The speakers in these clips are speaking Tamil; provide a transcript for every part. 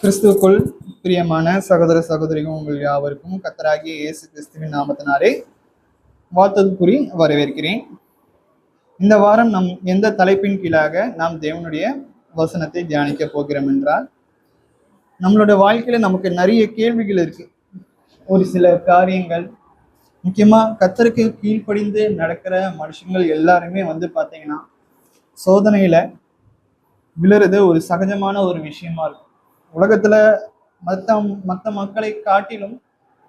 கிறிஸ்துவுக்குள் பிரியமான சகோதர சகோதரிகள் உங்கள் யாவருக்கும் கர்த்தராகிய இயேசு கிறிஸ்துவின் நாமத்தினாலே வாழ்த்து கூறி வரவேற்கிறேன். இந்த வாரம் நம் எந்த தலைப்பின் கீழாக நாம் தேவனுடைய வசனத்தை தியானிக்க போகிறோம் என்றால், நம்மளோட வாழ்க்கையில நமக்கு நிறைய கேள்விகள் இருக்கு. ஒரு சில காரியங்கள் முக்கியமா கர்த்தருக்கு கீழ்ப்படிந்து நடக்கிற மனுஷங்கள் எல்லாருமே பார்த்தீங்கன்னா சோதனையில விழுறது ஒரு சகஜமான ஒரு விஷயமா இருக்கும். உலகத்துல மற்ற மற்ற மக்களை காட்டிலும்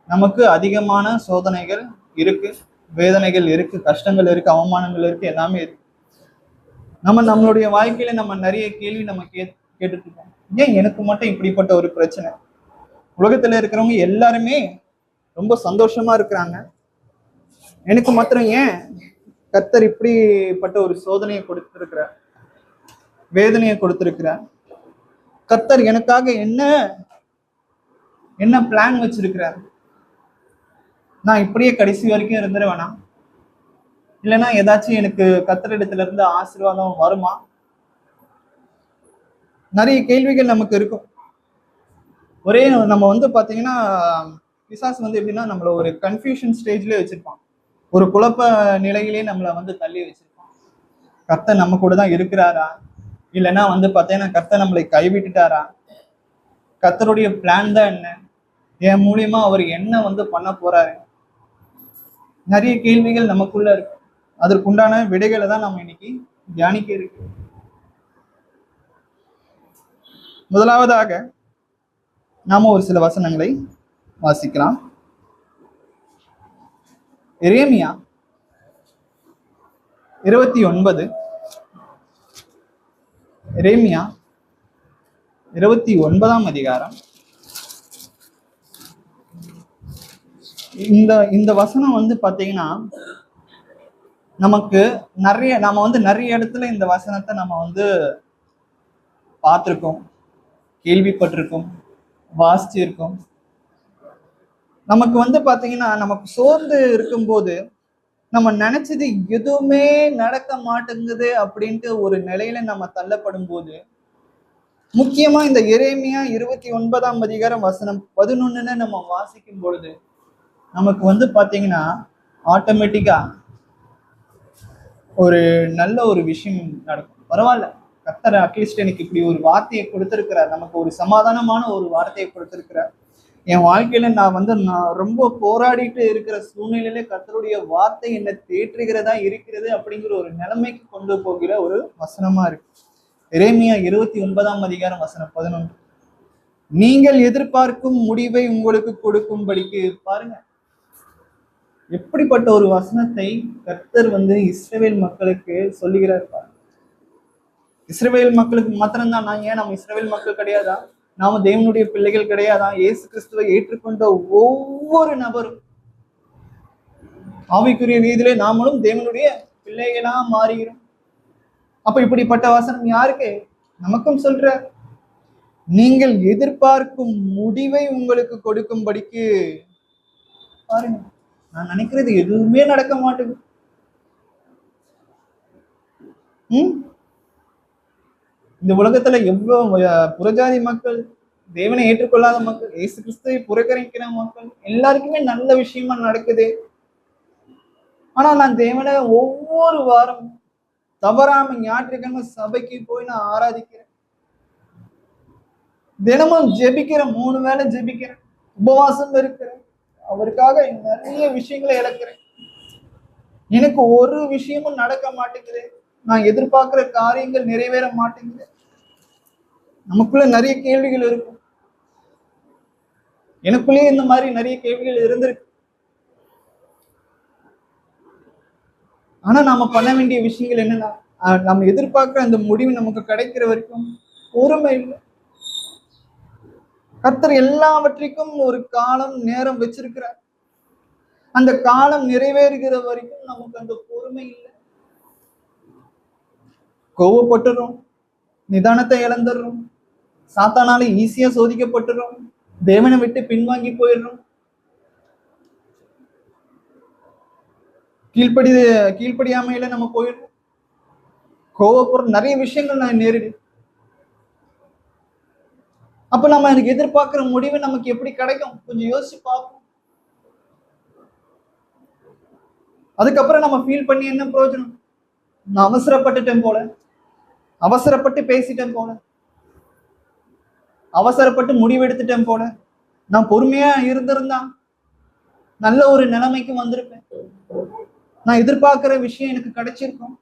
நமக்கு அதிகமான சோதனைகள் இருக்கு, வேதனைகள் இருக்கு, கஷ்டங்கள் இருக்கு, அவமானங்கள் இருக்கு, எல்லாமே இருக்கு. நம்மளுடைய வாழ்க்கையில நம்ம நிறைய கேள்வி நம்ம கேட்டுட்டு இருக்கோம். ஏன் எனக்கு மட்டும் இப்படிப்பட்ட ஒரு பிரச்சனை? உலகத்துல இருக்கிறவங்க எல்லாருமே ரொம்ப சந்தோஷமா இருக்கிறாங்க, எனக்கு மாத்திரம் ஏன் கர்த்தர் இப்படிப்பட்ட ஒரு சோதனையை கொடுத்திருக்கிறார், வேதனையை கொடுத்திருக்கிறார்? கர்த்தர் எனக்காக என்ன பிளான் வச்சிருக்கிறார்? நான் இப்படியே கடைசி வரைக்கும் இருந்துட வேணாம், இல்லைன்னா ஏதாச்சும் எனக்கு கர்த்தரிடத்துல இருந்து ஆசீர்வாதம் வருமா? நிறைய கேள்விகள் நமக்கு இருக்கும். ஒரே நம்ம பாத்தீங்கன்னா பிசாசு எப்படின்னா நம்மள ஒரு கன்ஃபியூஷன் ஸ்டேஜ்லயே வச்சிருப்பான், ஒரு குழப்ப நிலையிலேயே நம்மளை தள்ளி வச்சிருப்பான். கர்த்தர் நம்ம கூட தான் இருக்கிறாரா, இல்லைன்னா பாத்தீங்கன்னா கர்த்தர் நம்மளை கைவிட்டுட்டாரா? கர்த்தருடைய பிளான் தான் என்ன? என் மூலியமா அவர் என்ன பண்ண போறாரு? நிறைய கேள்விகள் நமக்குள்ள இருக்கு. அதற்குண்டான விடைகளை தான் நம்ம இன்னைக்கு தியானிக்க இருக்கு. முதலாவதாக நாம ஒரு சில வசனங்களை வாசிக்கலாம். எரேமியா 29, எரேமியா 29ஆம் அதிகாரம். இந்த வசனம் பாத்தீங்கன்னா நமக்கு நாம நிறைய இடத்துல இந்த வசனத்தை நம்ம பார்த்திருக்கோம், கேள்விப்பட்டிருக்கோம், வாசிச்சிருக்கோம். நமக்கு பாத்தீங்கன்னா நமக்கு சோர்ந்து இருக்கும்போது நம்ம நினைச்சது எதுவுமே நடக்க மாட்டேங்குது அப்படின்ட்டு ஒரு நிலையில நம்ம தள்ளப்படும் போது, முக்கியமா இந்த எரேமியா 29ஆம் அதிகாரம் வசனம் 11 நம்ம வாசிக்கும் பொழுது நமக்கு பாத்தீங்கன்னா ஆட்டோமேட்டிக்கா ஒரு நல்ல ஒரு விஷயம் நடக்கும். பரவாயில்ல, கர்த்தர் அட்லீஸ்ட் எனக்கு இப்படி ஒரு வார்த்தையை கொடுத்திருக்கிறார், நமக்கு ஒரு சமாதானமான ஒரு வார்த்தையை கொடுத்திருக்கிறார். என் வாழ்க்கையில நான் ரொம்ப போராடிட்டு இருக்கிற சூழ்நிலையில கர்த்தருடைய வார்த்தை என்னை தேற்றுகிறதா இருக்கிறது அப்படிங்கிற ஒரு நிலைமைக்கு கொண்டு போகிற ஒரு வசனமா இருக்கு. எரேமியா 29ஆம் அதிகாரம் வசனம் 11. நீங்கள் எதிர்பார்க்கும் முடிவை உங்களுக்கு கொடுக்கும்படிக்கு. பாருங்க, எப்படிப்பட்ட ஒரு வசனத்தை கர்த்தர் இஸ்ரவேல் மக்களுக்கு சொல்லுகிறார் பாருங்க. இஸ்ரவேல் மக்களுக்கு மாத்திரம்தான். நம்ம இஸ்ரவேல் மக்கள் கிடையாதா? நாம தேவனுடைய பிள்ளைகள் கிடையாதா? இயேசு கிறிஸ்துவை ஏற்றுக்கொண்ட ஒவ்வொரு நபரும் ஆவிக்குரிய ரீதியிலே நாமளும் தேவனுடைய பிள்ளைகளா மாறுகிறோம். அப்ப இப்படிப்பட்ட வசனம் யாருக்கு? நமக்கும் சொல்ற, நீங்கள் எதிர்பார்க்கும் முடிவை உங்களுக்கு கொடுக்கும்படிக்கு. பாருங்க, நான் நினைக்கிறது எதுவுமே நடக்க மாட்டேங்குது. இந்த உலகத்துல எவ்வளவு புறஜாதி மக்கள், தேவனை ஏற்றுக்கொள்ளாத மக்கள், இயேசு கிறிஸ்துவை புறக்கணிக்கிற மக்கள், எல்லாருக்குமே நல்ல விஷயமா நடக்குது. ஆனா நான் தேவனை ஒவ்வொரு வாரம் தவறாம ஞாயிற்றுக்கிழமை சபைக்கு போய் நான் ஆராதிக்கிறேன், தினமும் ஜெபிக்கிறேன், 3 வேளை ஜெபிக்கிறேன், உபவாசம் இருக்கிறேன், அவருக்காக நிறைய விஷயங்களை இழக்கிறேன். எனக்கு ஒரு விஷயமும் நடக்க மாட்டேங்குது, நான் எதிர்பார்க்கிற காரியங்கள் நிறைவேற மாட்டேங்குது. நமக்குள்ள நிறைய கேள்விகள் இருக்கும். எனக்குள்ளேயே இந்த மாதிரி நிறைய கேள்விகள் இருந்திருக்கு. ஆனா நாம பண்ண வேண்டிய விஷயங்கள் என்னன்னா, நம்ம எதிர்பார்க்கிற அந்த முடிவு நமக்கு கிடைக்கிற வரைக்கும் பொறுமை இல்லை. கர்த்தர் எல்லாவற்றிற்கும் ஒரு காலம் நேரம் வச்சிருக்கிறார். அந்த காலம் நிறைவேறுகிற வரைக்கும் நமக்கு அந்த பொறுமை இல்லை. கோவப்பட்டுறோம், நிதானத்தை இழந்துடுறோம், சாத்தானால ஈஸியா சோதிக்கப்பட்டுறோம், தேவனை விட்டு பின்வாங்கி போயிடுறோம், கீழ்ப்படியாமையில நம்ம போயிடுறோம், கோவப்படுற நிறைய விஷயங்கள் நான் நேரிடு. அப்ப நம்ம எனக்கு எதிர்பார்க்கிற முடிவு நமக்கு எப்படி கிடைக்கும்? கொஞ்சம் யோசிச்சு பார்ப்போம். அதுக்கப்புறம் நம்ம ஃபீல் பண்ணி என்ன பிரயோஜனம்? நான் அவசரப்பட்டுட்டேன் போல, அவசரப்பட்டு பேசிட்டேன் போல, அவசரப்பட்டு முடிவெடுத்துட்டேன் போல. நான் பொறுமையா இருந்திருந்தா நல்ல ஒரு நிலைமைக்கு வந்திருப்பேன். நான் எதிர்பார்க்கிற விஷயம் எனக்கு கிடைச்சிருக்கும்.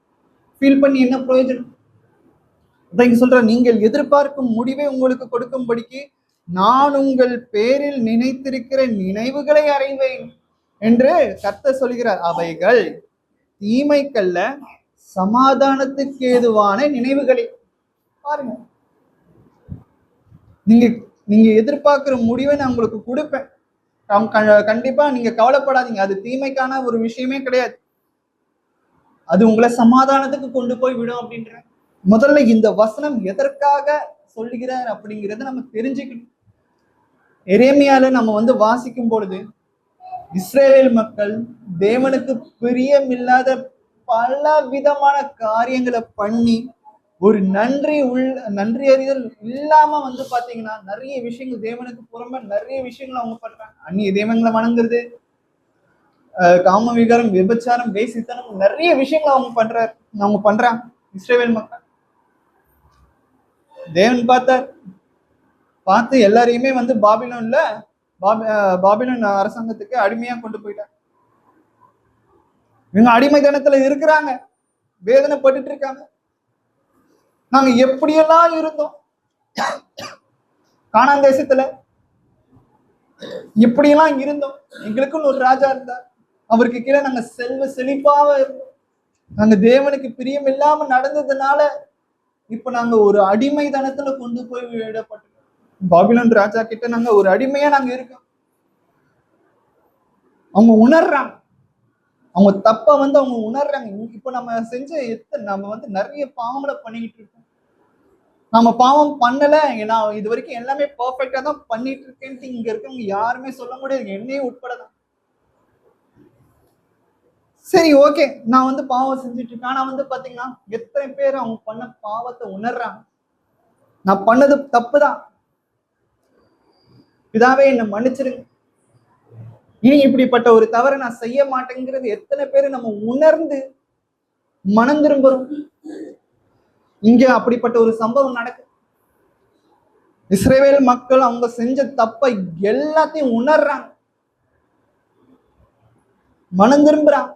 ஃபீல் பண்ணி என்ன பிரயோஜனம்? இங்க சொல்ற, நீங்கள் எதிர்பார்க்கும் முடிவை உங்களுக்கு கொடுக்கும்படிக்கு நான் உங்கள் பேரில் நினைத்திருக்கிற நினைவுகளை அறிவேன் என்று கர்த்தர் சொல்கிறார். அவைகள் தீமைக்கல்ல, சமாதானத்துக்கு ஏதுவான நினைவுகளை. பாருங்க, நீங்க நீங்க எதிர்பார்க்கிற முடிவை நான் உங்களுக்கு கொடுப்பேன். கண்டிப்பா நீங்க கவலைப்படாதீங்க, அது தீமைக்கான ஒரு விஷயமே கிடையாது. அது உங்களை சமாதானத்துக்கு கொண்டு போய் விடும் அப்படின்ற. முதல்ல இந்த வசனம் எதற்காக சொல்லுகிறார் அப்படிங்கிறத நம்ம தெரிஞ்சுக்கணும். எரேமியால நம்ம வாசிக்கும் பொழுது இஸ்ரேல் மக்கள் தேவனுக்கு பிரியமில்லாத பல விதமான காரியங்களை பண்ணி ஒரு நன்றி அறிதல் இல்லாம பாத்தீங்கன்னா நிறைய விஷயங்கள் தேவனுக்கு புறம்ப நிறைய விஷயங்கள் அவங்க பண்றாங்க. அந்நிய தெய்வங்களை வணங்குறது, காம விகாரம், விபச்சாரம், வேசித்தனம், நிறைய விஷயங்கள் அவங்க பண்றாங்க இஸ்ரேல் மக்கள். தேவன் பார்த்து எல்லாரையுமே பாபிலோன் அரசாங்கத்துக்கு அடிமையா கொண்டு போயிட்டாங்க. இவங்க அடிமைத்தனத்துல இருக்கிறாங்க, வேதனைப்பட்டு இருக்காங்க. நாங்க எப்படியெல்லாம் இருந்தோம் கானான் தேசத்துல, இப்படியெல்லாம் இருந்தோம். எங்களுக்குன்னு ஒரு ராஜா இருந்தார், அவருக்கு கீழே நாங்க செல்வ செழிப்பாக இருந்தோம். நாங்க தேவனுக்கு பிரியம் இல்லாம நடந்ததுனால இப்ப நாங்க ஒரு அடிமைத்தனத்துல கொண்டு போய் விடப்பட்டோம். பாபிலோன் ராஜா கிட்ட நாங்க ஒரு அடிமையா நாங்க இருக்கோம். அவங்க உணர்றாங்க, அவங்க தப்ப அவங்க உணர்றாங்க. இப்ப நம்ம நம்ம நிறைய பாவங்களை பண்ணிக்கிட்டு இருக்கோம். நம்ம பாவம் பண்ணல, நான் இது வரைக்கும் எல்லாமே பெர்ஃபெக்டா தான் பண்ணிட்டு இருக்கேன்ட்டு இங்க இருக்கவங்க யாருமே சொல்ல முடியாது, என்னையும் உட்படதான். சரி, ஓகே, நான் பாவம் செஞ்சுட்டு இருக்கேன். ஆனா பாத்தீங்கன்னா எத்தனை பேர் அவங்க பண்ண பாவத்தை உணர்றாங்க. நான் பண்ணது தப்புதான், பிதாவே என்னை மன்னிச்சிருங்க, இனி இப்படிப்பட்ட ஒரு தவறை நான் செய்ய மாட்டேங்கிறது எத்தனை பேரு நம்ம உணர்ந்து மனம் திரும்புறோம். இங்க அப்படிப்பட்ட ஒரு சம்பவம் நடக்கு. இஸ்ரவேல் மக்கள் அவங்க செஞ்ச தப்பை எல்லாத்தையும் உணர்றாங்க, மனம் திரும்புறாங்க.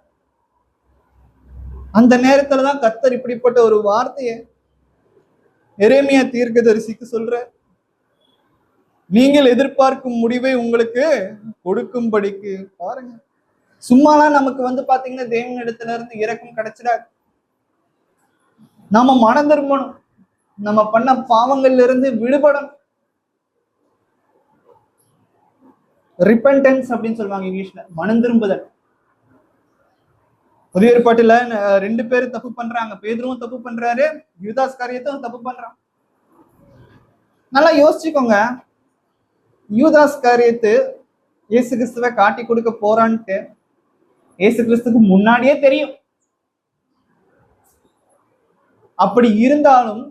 அந்த நேரத்துலதான் கர்த்தர் இப்படிப்பட்ட ஒரு வார்த்தையை எரேமியா தீர்க்கதரிசிக்கு சொல்ற, நீங்கள் எதிர்பார்க்கும் முடிவை உங்களுக்கு கொடுக்கும்படிக்கு. பாருங்க, சும்மாலாம் நமக்கு பாத்தீங்கன்னா தேவன் இடத்துல இருந்து இரக்கம் கிடைச்சிடாது. நாம மனம் திரும்பணும், நம்ம பண்ண பாவங்கள்ல இருந்து விடுபடணும். ரிப்பென்டன்ஸ் அப்படின்னு சொல்லுவாங்க இங்கிலீஷ்ல, மனம் திரும்புதல். புதிய ஏற்பாட்டுல 2 பேரும் தப்பு பண்றாங்க. பேதுருவும் தப்பு பண்றாரு, யூதாஸ் காரியத்தும் தப்பு பண்றான். நல்லா யோசிச்சுக்கோங்க, யூதாஸ் காரியத்து இயேசு கிறிஸ்துவை காட்டி கொடுக்க போறான்ட்டு இயேசு கிறிஸ்துக்கு முன்னாடியே தெரியும். அப்படி இருந்தாலும்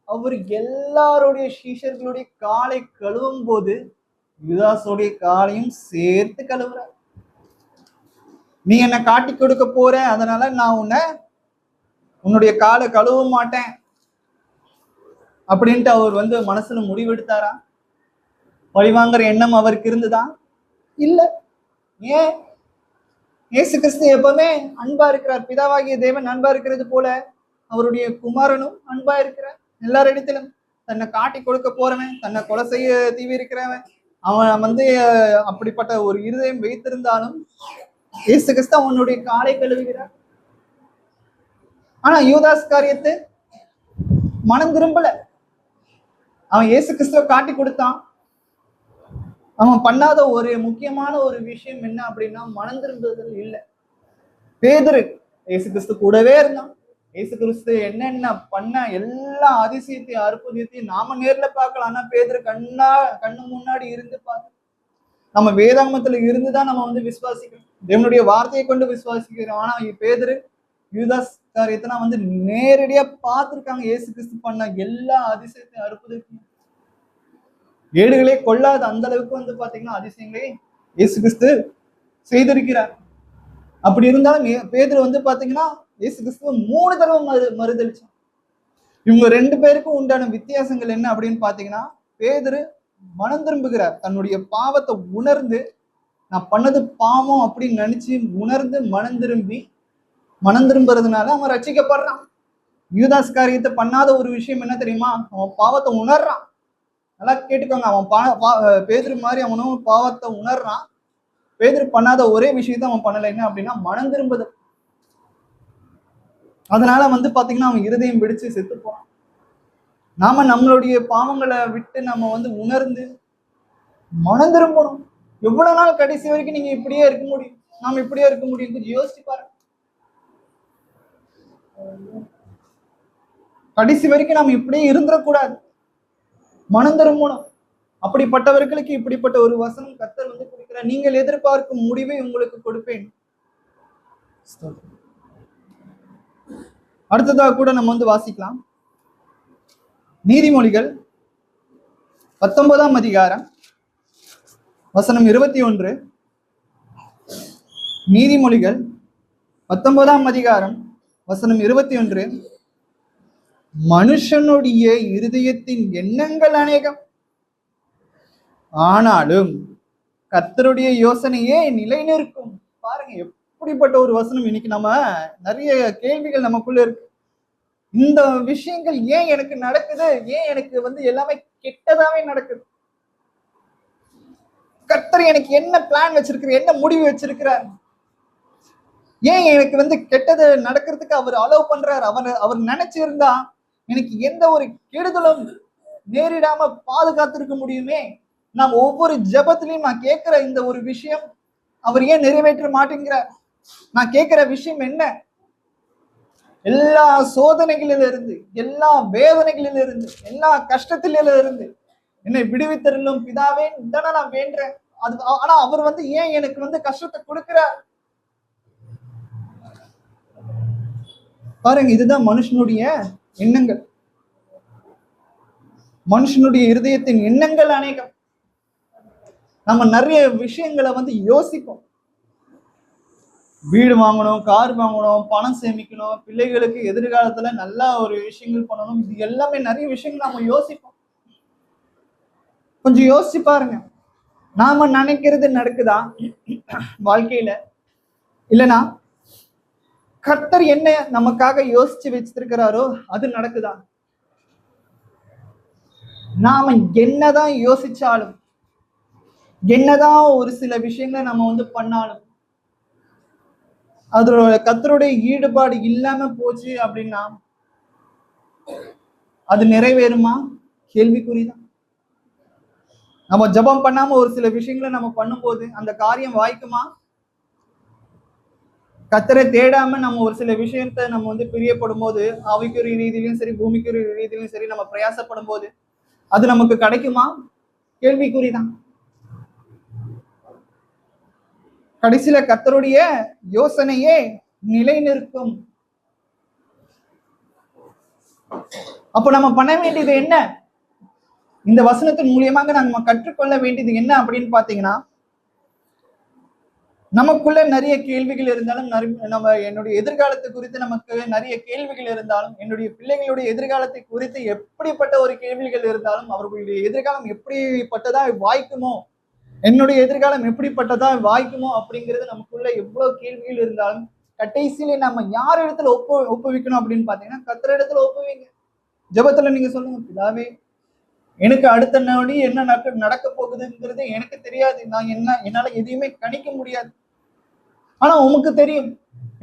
அவர் எல்லாருடைய சீஷர்களுடைய காலை கழுவும் போது யூதாஸோடைய காலையும் சேர்த்து கழுவுறார். நீ என்னை காட்டி கொடுக்க போற, அதனால நான் உன்னுடைய காலை கழுவ மாட்டேன் அப்படின்ட்டு அவர் மனசுல முடிவெடுத்தாரா? பழிவாங்கிற எண்ணம் அவருக்கு இருந்துதா? இல்ல. ஏன்? இயேசு கிறிஸ்து எப்பவுமே அன்பா இருக்கிறார். பிதாவாகிய தேவன் அன்பா இருக்கிறது போல அவருடைய குமாரனும் அன்பா இருக்கிறார். எல்லாரிடத்திலும் தன்னை காட்டி கொடுக்க போறவன், தன்னை கொலை செய்ய தீவி இருக்கிறவன், அவன் அப்படிப்பட்ட ஒரு இருதயம் வைத்திருந்தாலும் இயேசு கிறிஸ்து அவனுடைய காலை கழுவுகிறார். ஆனா யூதாஸ் காரியத்தை மனம் திரும்பல. அவன் இயேசு கிறிஸ்துவ காட்டி கொடுத்தான். அவன் பண்ணாத ஒரு முக்கியமான ஒரு விஷயம் என்ன அப்படின்னா மனம் திரும்புதல் இல்லை. பேதுரு இயேசு கிறிஸ்து கூடவே இருந்தான். இயேசு கிறிஸ்து என்னென்ன பண்ண எல்லா அதிசயத்தையும் அற்புதத்தையும் நாம நேர்ல பார்க்கலாம். ஆனா பேதுரு கண்ணு முன்னாடி இருந்து பார்த்து, நம்ம வேதாகமத்துல இருந்துதான் நம்ம விசுவாசிக்கிறோம், தேவனுடைய வார்த்தையை கொண்டு விசுவாசிக்கிறோம். ஆனா பேதுரு யூதாஸ் காரியத்தை நேரடியா பார்த்திருக்காங்க. இயேசு கிறிஸ்து பண்ண எல்லா அதிசயத்தையும் அற்புதத்தையும். ஏடுகளே கொள்ளாத அந்த அளவுக்கு வந்து பாத்தீங்கன்னா அதிசயங்களே இயேசு கிறிஸ்து செய்திருக்கிறார். அப்படி இருந்தாலும் பேதுரு வந்து பாத்தீங்கன்னா இயேசு கிறிஸ்துவ 3 தடவை மறுதளிச்சான். இவங்க 2 பேருக்கும் உண்டான வித்தியாசங்கள் என்ன அப்படின்னு பாத்தீங்கன்னா, பேதுரு மனம் திரும்புகிறார். தன்னுடைய பாவத்தை உணர்ந்து, நான் பண்ணது பாவம் அப்படின்னு நினைச்சு உணர்ந்து மனம் திரும்புறதுனால அவன் ரட்சிக்கப்படுறான். யூதாஸ் காரியத்தை பண்ணாத ஒரு விஷயம் என்ன தெரியுமா? அவன் பாவத்தை உணர்றான். நல்லா கேட்டுக்கோங்க. அவன் பேதுரு மாதிரி அவனும் பாவத்தை உணர்றான். பேதுரு பண்ணாத ஒரே விஷயத்த அவன் பண்ணல. என்ன அப்படின்னா மனம் திரும்புதல். அதனால வந்து பாத்தீங்கன்னா அவன் இருதயம் பிடிச்சு செத்து போனான். நாம நம்மளுடைய பாவங்களை விட்டு நம்ம வந்து உணர்ந்து மனம் திரும்பணும். எவ்வளவு நாள் கடைசி வரைக்கும் நீங்க இப்படியே இருக்க முடியும்? நாம இப்படியே இருக்க முடியும்? கொஞ்சம் யோசிச்சு பாருங்க. கடைசி வரைக்கும் நாம இப்படியே இருந்துடக்கூடாது. மனம் திரும்பணும். அப்படிப்பட்டவர்களுக்கு இப்படிப்பட்ட ஒரு வசனம் கர்த்தர் வந்து கொடுக்கிறார். நீங்கள் எதிர்பார்க்கும் முடிவை உங்களுக்கு கொடுப்பேன். அடுத்ததாக கூட நம்ம வந்து வாசிக்கலாம். நீதிமொழிகள் 19ஆம் அதிகாரம் வசனம் 21. நீதிமொழிகள் 19ஆம் அதிகாரம் வசனம் 21. மனுஷனுடைய இருதயத்தின் எண்ணங்கள் அநேகம், ஆனாலும் கர்த்தருடைய யோசனையே நிலை நிற்கும். பாருங்க எப்படிப்பட்ட ஒரு வசனம். இன்னைக்கு நம்ம நிறைய கேள்விகள் நமக்குள்ள இருக்கு. இந்த விஷயங்கள் ஏன் எனக்கு நடக்குது? ஏன் எனக்கு வந்து எல்லாமே கெட்டதாவே நடக்குது? கர்த்தர் எனக்கு என்ன பிளான் வச்சிருக்கிறார்? என்ன முடிவு வச்சிருக்கிறார்? ஏன் எனக்கு வந்து கெட்டது நடக்கிறதுக்கு அவர் அலோவ் பண்றார்? அவர் நினைச்சிருந்தா எனக்கு எந்த ஒரு கெடுதலும் நேரிடாம பாதுகாத்திருக்க முடியுமே. நாம் ஒவ்வொரு ஜெபத்திலையும் நான் கேட்கிற இந்த ஒரு விஷயம் அவர் ஏன் நிறைவேற்ற மாட்டேங்கிறார்? நான் கேட்கிற விஷயம் என்ன? எல்லா சோதனைகளிலிருந்து, எல்லா வேதனைகளிலிருந்து, எல்லா கஷ்டத்திலிருந்து என்னை விடுவித்தருளும் பிதாவே தானே நான் வேண்டேன். அது ஆனா அவர் வந்து ஏன் எனக்கு வந்து கஷ்டத்தை கொடுக்கிறார்? பாருங்க, இதுதான் மனுஷனுடைய எண்ணங்கள். மனுஷனுடைய இருதயத்தின் எண்ணங்கள் அநேகம். நம்ம நிறைய விஷயங்களை வந்து யோசிப்போம். வீடு வாங்கணும், கார் வாங்கணும், பணம் சேமிக்கணும், பிள்ளைகளுக்கு எதிர்காலத்துல நல்லா ஒரு விஷயங்கள் பண்ணணும். இது எல்லாமே நிறைய விஷயங்கள் நம்ம யோசிப்போம். கொஞ்சம் யோசிச்சு பாருங்க. நாம நினைக்கிறது நடக்குதா வாழ்க்கையில? இல்லைன்னா கர்த்தர் என்ன நமக்காக யோசிச்சு வச்சிருக்கிறாரோ அது நடக்குதா? நாம என்னதான் யோசிச்சாலும், என்னதான் ஒரு சில விஷயங்களை நம்ம வந்து பண்ணாலும், அதோட கர்த்தருடைய ஈடுபாடு இல்லாம போச்சு அப்படின்னா அது நிறைவேறுமா? கேள்விக்குறிதான். நம்ம ஜெபம் பண்ணாம ஒரு சில விஷயங்களை நம்ம பண்ணும்போது அந்த காரியம் வாய்க்குமா? கர்த்தரை தேடாம நம்ம ஒரு சில விஷயத்த நம்ம வந்து பிரியப்படும் போது, ஆவிக்குரிய ரீதியிலும் சரி, பூமிக்குரிய ரீதியிலும் சரி, நம்ம பிரயாசப்படும் போது அது நமக்கு கிடைக்குமா? கேள்விக்குறிதான். கடைசியில கர்த்தருடைய யோசனையே நிலை நிற்கும். அப்ப நம்ம பண்ண வேண்டியது என்ன? இந்த வசனத்தின் மூலியமாக நம்ம கற்றுக்கொள்ள வேண்டியது என்ன அப்படின்னு பாத்தீங்கன்னா, நமக்குள்ள நிறைய கேள்விகள் இருந்தாலும், நம்ம என்னுடைய எதிர்காலத்தை குறித்து நமக்கு நிறைய கேள்விகள் இருந்தாலும், என்னுடைய பிள்ளைகளுடைய எதிர்காலத்தை குறித்து எப்படிப்பட்ட ஒரு கேள்விகள் இருந்தாலும், அவர்களுடைய எதிர்காலம் எப்படிப்பட்டதா வாய்க்குமோ, என்னுடைய எதிர்காலம் எப்படிப்பட்டதா வாய்க்குமோ அப்படிங்கிறது நமக்குள்ள எவ்வளவு கேள்விகள் இருந்தாலும், கடைசியில நம்ம யார் இடத்துல ஒப்புவிக்கணும் அப்படின்னு பாத்தீங்கன்னா, கர்த்தர் இடத்துல ஒப்புவிங்க. ஜெபத்துல நீங்க சொல்லுங்க, பிதாவே எனக்கு அடுத்த நொடி என்ன நடக்க போகுதுங்கிறது எனக்கு தெரியாது. என்னால எதையுமே கணிக்க முடியாது. ஆனா உமக்கு தெரியும்.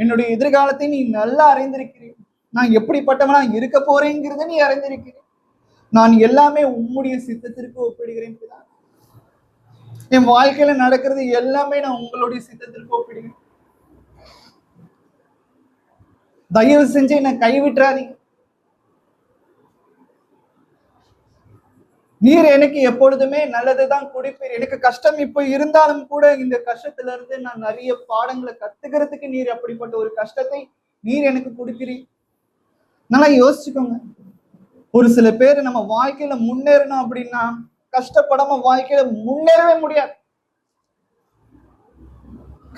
என்னுடைய எதிர்காலத்தை நீ நல்லா அறிந்திருக்கிறீர். நான் எப்படிப்பட்டவனா இருக்க போறேங்கிறத நீ அறிந்திருக்கிறீர். நான் எல்லாமே உம்முடைய சித்தத்திற்கு ஒப்பிடுகிறேன். என் வாழ்க்கையில நடக்கிறது எல்லாமே நான் உங்களுடைய சித்தத்திற்கு ஒப்பிடுகிறேன். தயவு செஞ்சு என்னை கைவிட்டுறாதீங்க. நீர் எனக்கு எப்பொழுதுமே நல்லதுதான் கொடுப்பீர். எனக்கு கஷ்டம் இப்ப இருந்தாலும் கூட இந்த கஷ்டத்துல இருந்து நான் நிறைய பாடங்களை கத்துக்கிறதுக்கு நீர் அப்படிப்பட்ட ஒரு கஷ்டத்தை நீர் எனக்கு கொடுக்கிறீர். நல்லா யோசிச்சுக்கோங்க. ஒரு சில பேர் நம்ம வாழ்க்கையில முன்னேறணும் அப்படின்னா கஷ்டப்படாம வாழ்க்கையில முன்னேறவே முடியாது.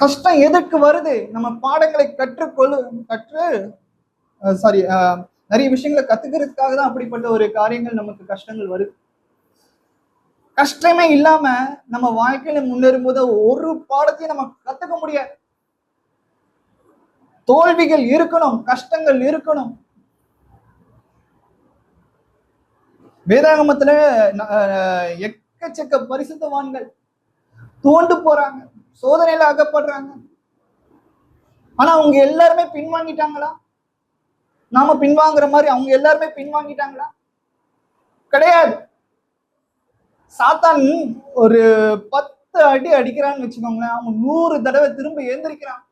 கஷ்டம் எதற்கு வருது? நம்ம பாடங்களை நிறைய விஷயங்களை கத்துக்கிறதுக்காக தான் அப்படிப்பட்ட ஒரு காரியங்கள் நமக்கு கஷ்டங்கள் வருது. கஷ்டமே இல்லாம நம்ம வாழ்க்கையில முன்னேறும் போது ஒரு பாடத்தையும் நம்ம கத்துக்க முடியாது. தோல்விகள் இருக்கணும், கஷ்டங்கள் இருக்கணும். வேதாகமத்துல எக்கச்சக்க பரிசுத்தவான்கள் தோண்டு போறாங்க, சோதனையில அகப்படுறாங்க. ஆனா அவங்க எல்லாருமே பின்வாங்கிட்டாங்களா? நாம பின்வாங்குற மாதிரி அவங்க எல்லாருமே பின்வாங்கிட்டாங்களா? கிடையாது. சாத்தான் ஒரு 10 அடி அடிக்கிறான்னு வச்சுக்கோங்களேன், அவன் 100 தடவை திரும்ப எழுந்திருக்கிறான்.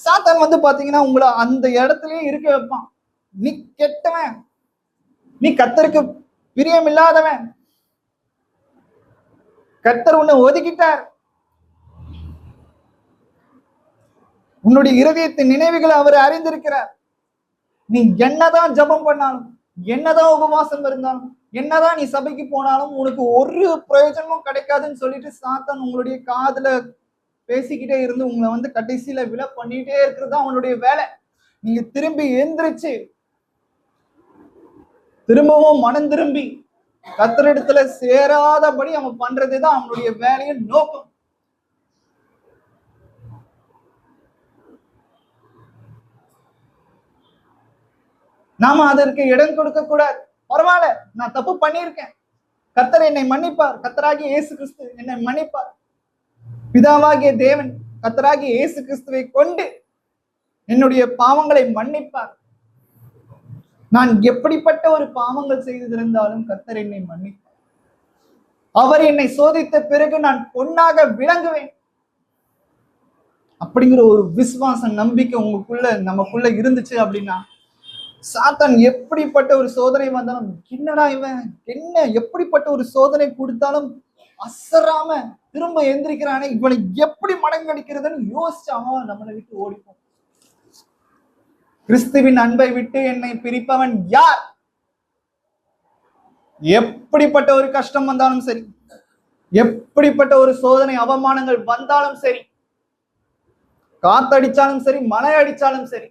சாத்தான் வந்து பாத்தீங்கன்னா உங்களை அந்த இடத்துலயே இருக்க வைப்பான். நீ கெட்டவன், நீ கர்த்தருக்கு பிரியம் இல்லாதவன், கர்த்தர் உன்னை ஒதுக்கிட்டார், உன்னுடைய இருதயத்தின் நினைவுகளை அவர் அறிந்திருக்கிறார். நீ என்னதான் ஜபம் பண்ணாலும், என்னதான் உபவாசம் இருந்தாலும், என்னதான் நீ சபைக்கு போனாலும் உனக்கு ஒரு பிரயோஜனமும் கிடைக்காதுன்னு சொல்லிட்டு சாத்தான் உங்களுடைய காதுல பேசிக்கிட்டே இருந்து உங்களை வந்து கடைசியில விலை பண்ணிட்டே இருக்கிறது தான் அவனுடைய வேலை. நீங்க திரும்பி எந்திரிச்சு திரும்பவும் மனம் திரும்பி கர்த்தரிடத்துல சேராதபடி அவன் பண்றதுதான் அவனுடைய வேலையின் நோக்கம். நாம அதற்கு இடம் கொடுக்க கூடாது. பரவாயில்ல, நான் தப்பு பண்ணியிருக்கேன், கர்த்தர் என்னை மன்னிப்பார், கர்த்தராகிய இயேசு கிறிஸ்து என்னை மன்னிப்பார். பிதாவாகிய தேவன் கர்த்தராகிய இயேசு கிறிஸ்துவை கொண்டு என்னுடைய பாவங்களை மன்னிப்பார். நான் எப்படிப்பட்ட ஒரு பாவங்கள் செய்திருந்தாலும் கர்த்தர் என்னை மன்னிப்பார். அவர் என்னை சோதித்த பிறகு நான் பொன்னாக விளங்குவேன். அப்படிங்கிற ஒரு விசுவாசம், நம்பிக்கை நமக்குள்ள இருந்துச்சு அப்படின்னா, சாத்தான் எப்படிப்பட்ட ஒரு சோதனை வந்தாலும், என்னடா இவன் எப்படிப்பட்ட ஒரு சோதனை கொடுத்தாலும் அசராம திரும்ப எந்திரிக்கிறானே, இவனை எப்படி மடங்கடிக்கிறதுன்னு யோசிச்சு அவன் நம்மளை விட்டு ஓடிப்போம். கிறிஸ்துவின் அன்பை விட்டு என்னை பிரிப்பவன் யார்? எப்படிப்பட்ட ஒரு கஷ்டம் வந்தாலும் சரி, எப்படிப்பட்ட ஒரு சோதனை அவமானங்கள் வந்தாலும் சரி, காத்தடிச்சாலும் சரி, மழை அடிச்சாலும் சரி,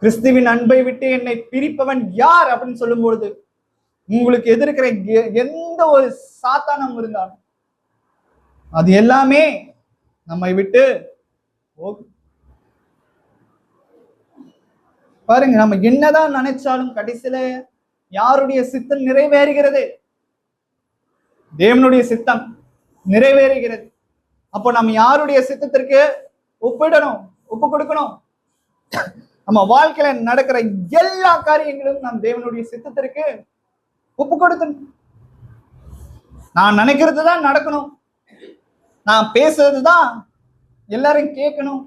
கிறிஸ்துவின் அன்பை விட்டு என்னை பிரிப்பவன் யார் அப்படின்னு சொல்லும் பொழுது, உங்களுக்கு எதிர்க்கிற எந்த ஒரு சாத்தானம் இருந்தாலும் அது எல்லாமே நம்மை விட்டு பாருங்க. நம்ம என்னதான் நினைச்சாலும் கடைசியில யாருடைய சித்தம் நிறைவேறுகிறது? தேவனுடைய சித்தம் நிறைவேறுகிறது. அப்போ நம்ம யாருடைய சித்தத்திற்கு ஒப்பு கொடுக்கணும்? நம்ம வாழ்க்கையில நடக்கிற எல்லா காரியங்களும் நாம் தேவனுடைய சித்தத்திற்கு ஒப்பு கொடுக்கணும். நான் நினைக்கிறது தான் நடக்கணும், நான் பேசுறது தான் எல்லாரும் கேட்கணும்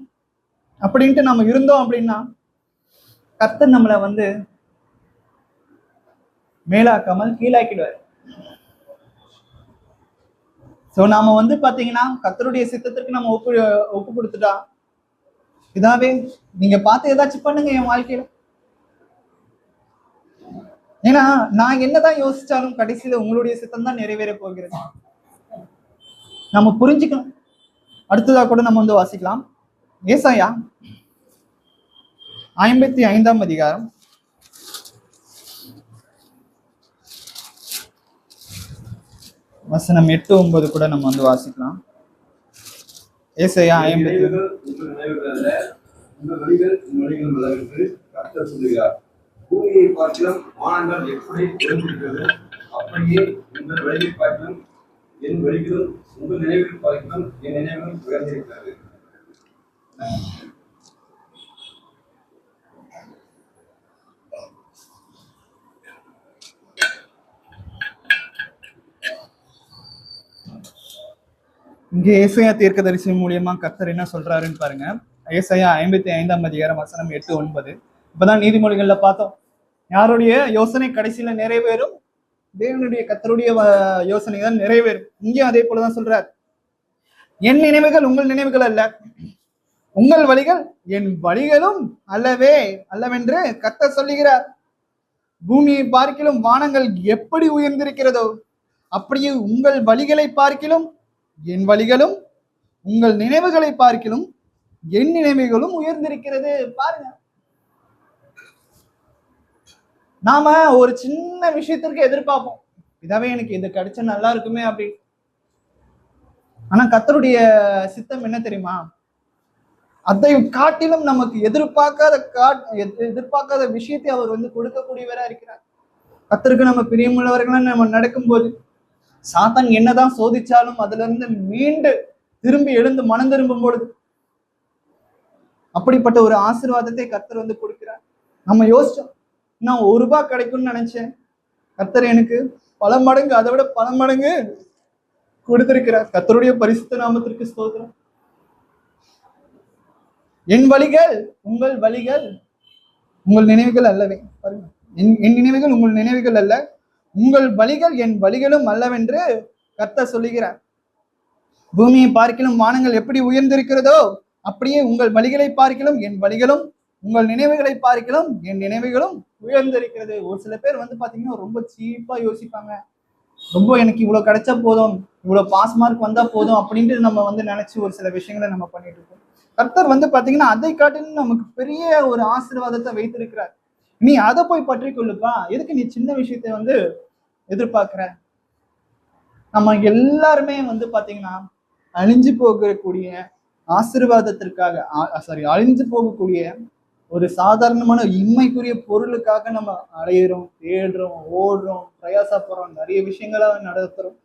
அப்படின்ட்டு நம்ம இருந்தோம் அப்படின்னா, கர்த்தர் நம்மளை வந்து மேலாக்காமல் கீழாக்கிடுவார். சோ நாம வந்து பாத்தீங்கன்னா கர்த்தருடைய சித்தத்திற்கு நம்ம ஒப்பு கொடுத்துட்டா, இதாவே நீங்க பார்த்து ஏதாச்சும் பண்ணுங்க என் வாழ்க்கையில. ஏன்னா நான் என்னதான் யோசிச்சாலும் கடைசியில உங்களுடைய சித்தம் தான் நிறைவேற போகிறது. நம்ம புரிஞ்சுக்கணும். அடுத்ததா கூட நம்ம வந்து வாசிக்கலாம். ஏசாயா 55ஆம் அதிகாரம் வசனம் 8, 9 கூட நம்ம வந்து வாசிக்கலாம். ஏசாயா 50. பூமியை பார்க்கிலும் வானங்கள் எப்படி எழுந்திருக்கிறது, அப்படியே உங்கள் வழியை பார்க்கிலும் என் வழிகளும் உங்கள் நினைவில் பார்க்கிலும் என் நினைவுகளும் உயர்ந்திருக்கிறது. இங்கே ஏசாயா தீர்க்கதரிசி மூலியமா கர்த்தர் என்ன சொல்றாருன்னு பாருங்க. ஏசாயா 55ஆம் அதிகாரம் வசனம் 8, 9. இப்பதான் நீதிமொழிகள்ல பார்த்தோம், யாருடைய யோசனை கடைசியில நிறைவேறும்? தேவனுடைய கர்த்தருடைய யோசனை தான் நிறைவேறும். இங்கேயும் அதே போலதான் சொல்றார், என் நினைவுகள் உங்கள் நினைவுகள் அல்ல, உங்கள் வழிகள் என் வழிகளும் அல்லவே அல்லவென்று கர்த்தர் சொல்லுகிறார். பூமியை பார்க்கிலும் வானங்கள் எப்படி உயர்ந்திருக்கிறதோ அப்படியே உங்கள் வழிகளை பார்க்கிலும் என் வழிகளும், உங்கள் நினைவுகளை பார்க்கிலும் என் நினைவுகளும் உயர்ந்திருக்கிறது. பாருங்க, நாம ஒரு சின்ன விஷயத்திற்கு எதிர்பார்ப்போம், இதாவே எனக்கு இது கிடைச்சா நல்லா இருக்குமே அப்படின்னு. ஆனா கர்த்தருடைய சித்தம் என்ன தெரியுமா? அதை காட்டிலும் நமக்கு எதிர்பார்க்காத விஷயத்தை அவர் வந்து கொடுக்கக்கூடியவரா இருக்கிறார். கர்த்தருக்கு நம்ம பிரியமுள்ளவர்களா நம்ம நடக்கும்போது சாத்தான் என்னதான் சோதிச்சாலும் அதுல இருந்து மீண்டு திரும்பி எழுந்து மனம் திரும்பும் பொழுது அப்படிப்பட்ட ஒரு ஆசீர்வாதத்தை கர்த்தர் வந்து கொடுக்கிறார். நம்ம யோசிச்சோம், நான் ₹1 கிடைக்கும்னு நினைச்சேன், கர்த்தர் எனக்கு பல மடங்கு, அதை விட பல மடங்கு கொடுத்திருக்கிறார். கர்த்தருடைய பரிசுத்த நாமத்திற்கு ஸ்தோத்திரம். என் வழிகள் உங்கள் வழிகள் உங்கள் நினைவுகள் அல்லவே. பாருங்க, என் நினைவுகள் உங்கள் நினைவுகள் அல்ல, உங்கள் வழிகள் என் வழிகளும் அல்லவென்று கர்த்தர் சொல்லுகிறார். பூமியை பார்க்கிலும் வானங்கள் எப்படி உயர்ந்திருக்கிறதோ அப்படியே உங்கள் வழிகளை பார்க்கிலும் என் வழிகளும், உங்கள் நினைவுகளை பார்க்கிலும் என் நினைவுகளும் உயர்ந்திருக்கிறது. ஒரு சில பேர் வந்து பாத்தீங்கன்னா ரொம்ப சீப்பா யோசிப்பாங்க, ரொம்ப எனக்கு இவ்வளவு கிடைச்சா போதும், இவ்வளவு பாஸ் மார்க் வந்தா போதும் அப்படின்ட்டு நம்ம வந்து நினைச்சு ஒரு சில விஷயங்களை நம்ம பண்ணிட்டு இருக்கோம். கர்த்தர் வந்து பாத்தீங்கன்னா அதை காட்டிலும் நமக்கு பெரிய ஒரு ஆசீர்வாதத்தை வைத்திருக்கிறார். நீ அதை போய் பற்றி கொள்ளுப்பா, எதுக்கு நீ சின்ன விஷயத்தை வந்து எதிர்பார்க்கிற? நம்ம எல்லாருமே வந்து பாத்தீங்கன்னா அழிஞ்சு போகக்கூடிய ஆசீர்வாதத்திற்காக, அழிஞ்சு போகக்கூடிய ஒரு சாதாரணமான இன்மைக்குரிய பொருளுக்காக நம்ம அலையிறோம், தேடுறோம், ஓடுறோம், பிரயாசப்படுறோம், நிறைய விஷயங்களை நடத்துறோம்.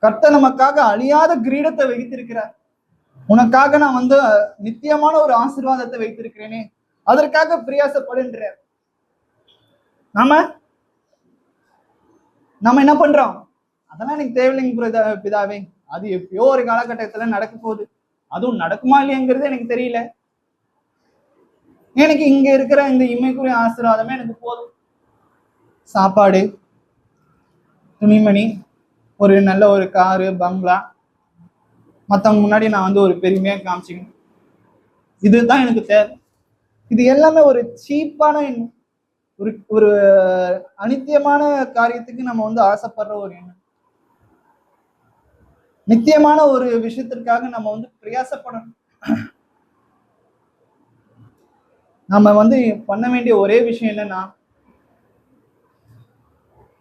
கர்த்தர் நமக்காக அழியாத கிரீடத்தை வைத்திருக்கிறார். உனக்காக நான் வந்து நித்தியமான ஒரு ஆசீர்வாதத்தை வைத்திருக்கிறேனே, அதற்காக பிரயாசப்படுன்ற. நம்ம என்ன பண்றோம்? அதெல்லாம் எனக்கு தேவையில்லைங்க பிதாவே, அது எப்பயோ ஒரு காலகட்டத்துல நடக்க போகுது, அதுவும் நடக்குமா இல்லையங்கிறது எனக்கு தெரியல, எனக்கு இங்க இருக்கிற இந்த இம்மைக்குரிய ஆசீர்வாதமே எனக்கு போதும். சாப்பாடு, துணிமணி, ஒரு நல்ல ஒரு காரு, பங்களா, மற்றவங்க முன்னாடி நான் வந்து ஒரு பெருமையா காமிச்சிக்கணும், இதுதான் எனக்கு தேவை. இது எல்லாமே ஒரு சீப்பான ஒரு ஒரு அனித்தியமான காரியத்துக்கு நம்ம வந்து ஆசைப்படுற ஒரு எண்ணம். நித்தியமான ஒரு விஷயத்திற்காக நம்ம வந்து பிரயாசப்படணும். நம்ம வந்து பண்ண வேண்டிய ஒரே விஷயம் என்னன்னா,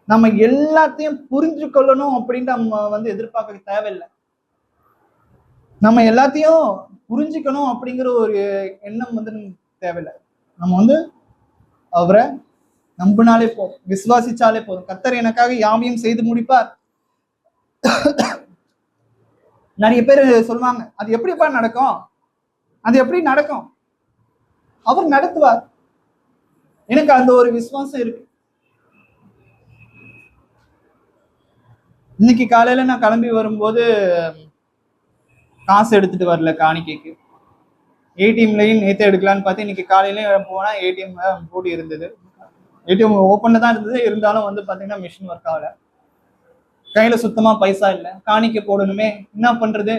நம்ம எல்லாத்தையும் புரிஞ்சு கொள்ளணும் அப்படின்ட்டு நம்ம வந்து எதிர்பார்க்க தேவையில்லை. நம்ம எல்லாத்தையும் புரிஞ்சுக்கணும் அப்படிங்கிற ஒரு எண்ணம் வந்து தேவையில்லை. நம்ம வந்து அவரை நம்பினாலே போதும், விசுவாசிச்சாலே போதும். கர்த்தர் எனக்காக யாவையும் செய்து முடிப்பார். நிறைய பேர் சொல்லுவாங்க, அது எப்படிப்பா நடக்கும், அது எப்படி நடக்கும்? அவர் நடத்துவார். எனக்கு அந்த ஒரு விசுவாசம் இருக்கு. இன்னைக்கு காலையில நான் கிளம்பி வரும்போது காசு எடுத்துட்டு வரல காணிக்கைக்கு. ஏடிஎம்லையும் நேற்று எடுக்கலான்னு பார்த்து இன்னைக்கு காலையில போனா ஏடிஎம் போட்டு இருந்தது. ஏடிஎம் ஓப்பன்ல தான் இருந்தது, இருந்தாலும் வந்து பாத்தீங்கன்னா மிஷின் ஒர்க் ஆகல. கையில சுத்தமா பைசா இல்லை, காணிக்கை போடணுமே, என்ன பண்றது?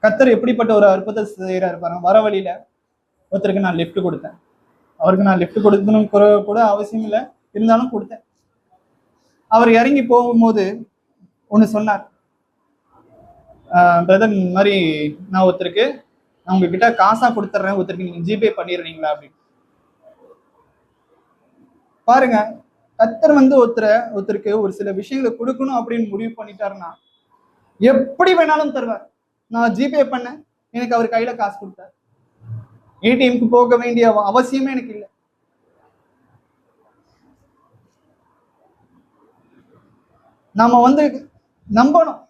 கர்த்தர் எப்படிப்பட்ட ஒரு அற்புதத்தை செய்யறாரு பாருங்க. வர வழியில ஒருத்தருக்கு நான் லிஃப்ட் கொடுத்தேன். அவருக்கு நான் லிஃப்ட் கொடுக்கணும் கூட அவசியம் இல்லை, இருந்தாலும் கொடுத்தேன். அவர் இறங்கி போகும்போது ஒண்ணு சொன்னார், பிரதர் இந்த மாதிரி நான் ஒருத்தருக்கு நான் உங்ககிட்ட காசா கொடுத்துட்றேன், ஒருத்தருக்கு நீங்க ஜிபே பண்ணிடுறீங்களா அப்படின்னு. பாருங்க, கர்த்தர் வந்து ஒருத்தருக்கு ஒரு சில விஷயங்களை கொடுக்கணும் அப்படின்னு முடிவு பண்ணிட்டாருன்னா எப்படி வேணாலும் தருவார். நான் ஜிபே பண்ணேன், எனக்கு அவர் கையில காசு கொடுத்தார். ஏடிஎம்க்கு போக வேண்டிய அவசியமே எனக்கு இல்லை. நாம வந்து நம்பணும்.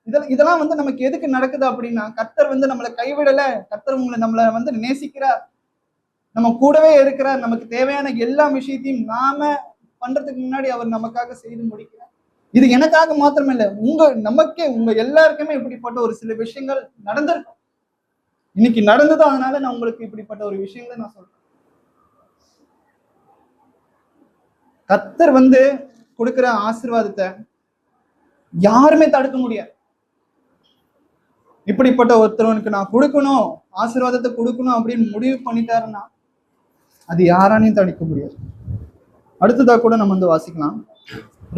இதெல்லாம் வந்து நமக்கு எதுக்கு நடக்குது அப்படின்னா, கர்த்தர் வந்து நம்மளை கைவிடல, கர்த்தர் நம்மளை வந்து நேசிக்கிறார், நம்ம கூடவே இருக்கிறார். நமக்கு தேவையான எல்லா விஷயத்தையும் நாம பண்றதுக்கு முன்னாடி அவர் நமக்காக செய்து முடிக்கிறார். இது எனக்காக மாத்திரம் இல்லை, நமக்கே உங்க எல்லாருக்குமே இப்படிப்பட்ட ஒரு சில விஷயங்கள் நடந்திருக்கும். இன்னைக்கு நடந்தது, அதனால நான் உங்களுக்கு இப்படிப்பட்ட ஒரு விஷயங்களை நான் சொல்றேன். கர்த்தர் வந்து கொடுக்கிற ஆசீர்வாதத்தை யாருமே தடுக்க முடியாது. இப்படிப்பட்ட ஒருத்தவனுக்கு நான் கொடுக்கணும், ஆசீர்வாதத்தை கொடுக்கணும் அப்படின்னு முடிவு பண்ணிட்டாருன்னா அது யாராலையும் தடுக்க முடியாது. அடுத்ததா கூட நம்ம வந்து வாசிக்கலாம்.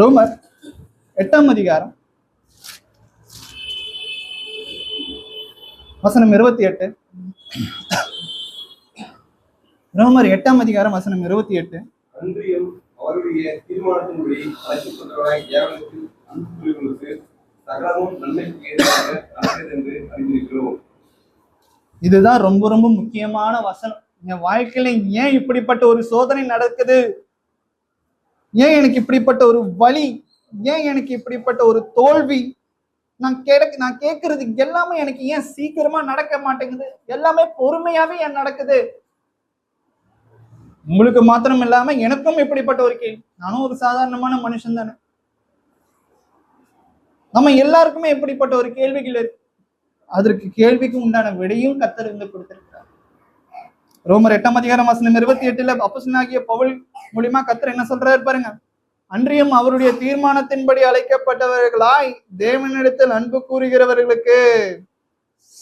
ரோமர் 8ஆம் அதிகாரம் வசனம் 28. ரோமர் 8ஆம் அதிகாரம் வசனம் 28. அன்றியும் அவருடைய தீர்மானத்தின்படி அழைக்கப்பட்டவராய் தேவனுக்கு அன்பு கூறுகிறவர்களுக்கு சகலமும் நன்மைக்கு ஏதுவாக நடக்கிறது என்று அறிந்திருக்கிறோம். இதுதான் ரொம்ப ரொம்ப முக்கியமான வசனம். என் வாழ்க்கையில ஏன் இப்படிப்பட்ட ஒரு சோதனை நடக்குது, ஏன் எனக்கு இப்படிப்பட்ட ஒரு வலி, ஏன் எனக்கு இப்படிப்பட்ட ஒரு தோல்வி, நான் கேட்கறது எல்லாமே எனக்கு ஏன் சீக்கிரமா நடக்க மாட்டேங்குது, எல்லாமே பொறுமையாவே ஏன் நடக்குது. உங்களுக்கு மாத்திரம் இல்லாம எனக்கும் இப்படிப்பட்ட ஒரு கேள்வி. நானும் ஒரு சாதாரணமான மனுஷன் தானே. நம்ம எல்லாருக்குமே இப்படிப்பட்ட ஒரு கேள்விகள் இருக்கு. அதற்கு கேள்விக்கு உண்டான விடையும் கர்த்தர் வந்து கொடுத்திருக்கிறார். ரோமர் 8ஆம் அதிகாரம் வசனம் 28 அப்போஸ்தலனாகிய பவுல் மூலியமா கர்த்தர் என்ன சொல்றாரு பாருங்க. அன்றியும் அவருடைய தீர்மானத்தின்படி அழைக்கப்பட்டவர்களாய் தேவனிடத்தில் அன்பு கூறுகிறவர்களுக்கு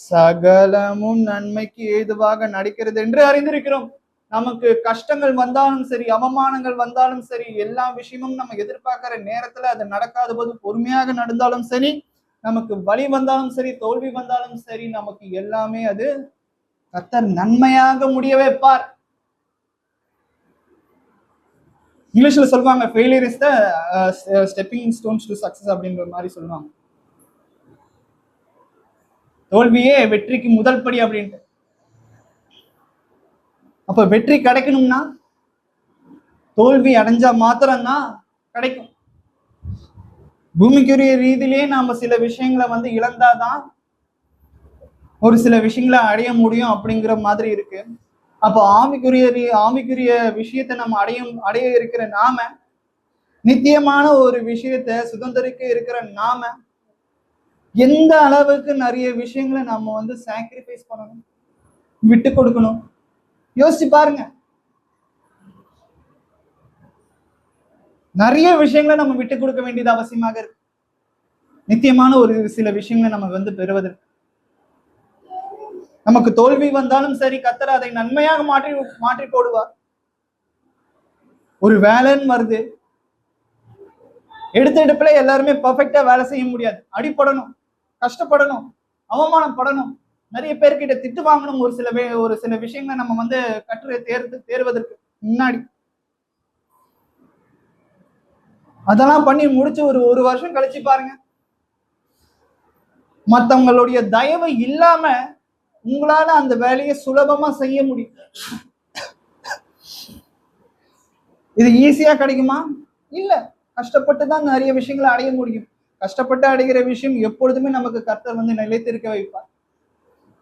சகலமும் நன்மைக்கு ஏதுவாக நடக்கிறது என்று அறிந்திருக்கிறோம். நமக்கு கஷ்டங்கள் வந்தாலும் சரி, அவமானங்கள் வந்தாலும் சரி, எல்லா விஷயமும் நம்ம எதிர்பார்க்கிற நேரத்துல அது நடக்காத போது பொறுமையாக நடந்தாலும் சரி, நமக்கு வலி வந்தாலும் சரி, தோல்வி வந்தாலும் சரி, நமக்கு எல்லாமே அது கர்த்தர் நன்மையாக முடிய வைப்பார். இங்கிலீஷ்ல சொல்லுவாங்க, failure is the stepping stones to success அப்படின்ற மாதிரி சொல்லுவாங்க. தோல்வியே வெற்றிக்கு முதல் படி அப்படின்ட்டு. அப்ப வெற்றி கிடைக்கணும்னா தோல்வி அடைஞ்சா மாத்திரம்தான் கிடைக்கும். பூமிக்குரிய ரீதியிலேயே நாம சில விஷயங்களை வந்து இழந்தாதான் ஒரு சில விஷயங்களை அடைய முடியும் அப்படிங்கிற மாதிரி இருக்கு. அப்போ ஆவிக்குரிய விஷயத்தை நம்ம அடைய இருக்கிற நாம, நித்தியமான ஒரு விஷயத்தை சுதந்திரிக்க இருக்கிற நாம எந்த அளவுக்கு நிறைய விஷயங்களை நம்ம வந்து சாக்ரிஃபைஸ் பண்ணணும், விட்டு கொடுக்கணும், யோசிச்சு பாருங்க. நிறைய விஷயங்களை நம்ம விட்டு கொடுக்க வேண்டியது அவசியமாக இருக்கு, நித்தியமான ஒரு சில விஷயங்களை நம்ம வந்து பெறுவதற்கு. நமக்கு தோல்வி வந்தாலும் சரி, கர்த்தர் அதை நன்மையாக மாற்றி போடுவார். ஒரு வேலைன்னு வருது, எடுப்புல எல்லாருமே பெர்ஃபெக்டா வேலை செய்ய முடியாது. அடிப்படணும், கஷ்டப்படணும், அவமானப்படணும், நிறைய பேர்கிட்ட திட்டு வாங்கணும். ஒரு சில விஷயங்களை நம்ம வந்து தேர்வதற்கு முன்னாடி அதெல்லாம் பண்ணி முடிச்சு ஒரு வருஷம் கழிச்சு பாருங்க, மத்தவங்களுடைய தயவு இல்லாம உங்களால அந்த வேலையை சுலபமா செய்ய முடியும். இது ஈஸியா கிடைக்குமா? இல்ல, கஷ்டப்பட்டு தான் நிறைய விஷயங்களை அடைய முடியும். கஷ்டப்பட்டு அடைகிற விஷயம் எப்பொழுதுமே நமக்கு கர்த்தர் வந்து நிலைத்திருக்க வைப்பார்.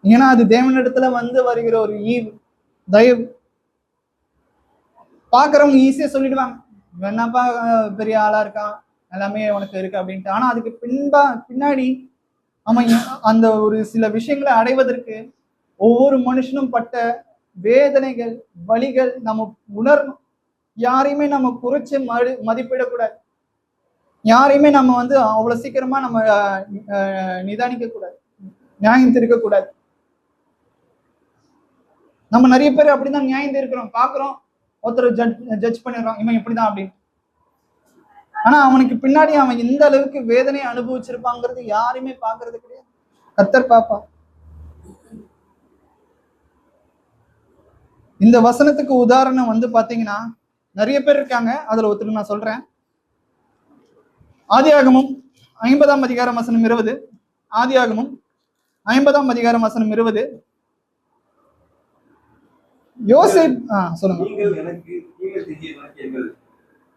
ஏன்னா அது தேவனிடத்துல வந்து வருகிற ஒரு ஈவு, தயவு. பாக்குறவங்க ஈஸியா சொல்லிடுவாங்க, என்னப்பா பெரிய ஆளா இருக்கான், எல்லாமே உனக்கு இருக்கு அப்படின்ட்டு. ஆனா அதுக்கு பின்னாடி அவன் அந்த ஒரு சில விஷயங்களை அடைவதற்கு ஒவ்வொரு மனுஷனும் பட்ட வேதனைகள், வலிகள் நம்ம உணரணும். யாரையுமே நம்ம குறைச்சு மதிப்பிடக்கூடாது. யாரையுமே நம்ம வந்து அவ்வளவு சீக்கிரமா நம்ம நிதானிக்க கூடாது, நியாயம் தீர்க்க கூடாது. நம்ம நிறைய பேர் அப்படிதான் நியாயம் தீர்க்கிறோம். பாக்குறோம், ஒருத்தர் ஜட்ஜ் பண்ணிடுறோம், இவன் இப்படிதான் அப்படின்னு. ஆனா அவனுக்கு பின்னாடி அவன் எந்த அளவுக்கு வேதனையை அனுபவிச்சிருப்பாங்கிறது யாருமே பாக்குறது கிடையாது. கர்த்தர் பாப்பா. இந்த வசனத்துக்கு உதாரணம் வந்து பாத்தீங்கன்னா நிறைய பேர் இருக்காங்க. அதுல ஒருத்தர் நான் சொல்றேன். ஆதியாகமம் 50ஆம் அதிகாரம் வசனம் 20. ஆதியாகமம் 50ஆம் அதிகாரம் வசனம் 20. யோசேப் சொல்லுங்க. நீங்கள் எனக்கு தீமை செய்ய நினைக்கிறீர்கள்,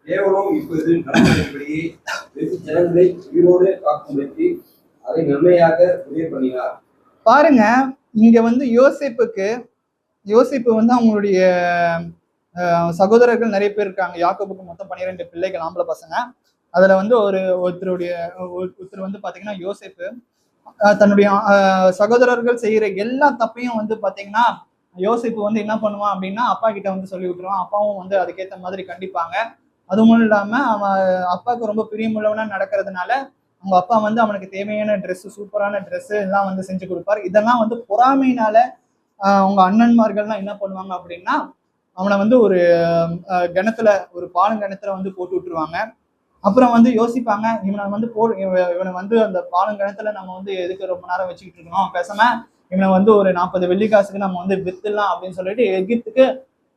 தேவனும் இப்போது நடந்தபடியே ஜனங்களை உயிரோடு காக்கும்படிக்கு அதை நன்மையாக முடிவு பண்ணினார். பாருங்க, இங்க வந்து யோசேப்பு வந்து அவங்களுடைய சகோதரர்கள் நிறைய பேர் இருக்காங்க. யாக்கோபுக்கு மொத்தம் 12 பிள்ளைகள், ஆம்பளை பசங்க. அதுல வந்து ஒருத்தர் வந்து பாத்தீங்கன்னா யோசேப்பு தன்னுடைய சகோதரர்கள் செய்யற எல்லா தப்பையும் வந்து பாத்தீங்கன்னா யோசேப்பு வந்து என்ன பண்ணுவான் அப்படின்னா அப்பா கிட்ட வந்து சொல்லி விட்டுருவான். அப்பாவும் வந்து அதுக்கேற்ற மாதிரி கண்டிப்பாங்க. அதுவும் இல்லாம அவன் அப்பாவுக்கு ரொம்ப பிரியமுள்ளவனா நடக்கிறதுனால அவங்க அப்பா வந்து அவனுக்கு தேவையான ட்ரெஸ், சூப்பரான ட்ரெஸ் எல்லாம் வந்து செஞ்சு கொடுப்பாரு. இதெல்லாம் வந்து பொறாமையினால அவங்க அண்ணன்மார்கள்லாம் என்ன பண்ணுவாங்க அப்படின்னா அவனை வந்து ஒரு கிணத்துல, ஒரு பாலங்கிணத்துல வந்து போட்டு விட்டுருவாங்க. அப்புறம் வந்து யோசிப்பாங்க, இவனை வந்து இவனை வந்து அந்த பாலங்கிணத்துல நம்ம வந்து எதுக்கு ரொம்ப நேரம் வச்சுக்கிட்டு இருக்கணும், பேசாம இவனை வந்து ஒரு 40 வெள்ளி காசுக்கு நம்ம வந்து வித்துடலாம் அப்படின்னு சொல்லிட்டு எகிப்துக்கு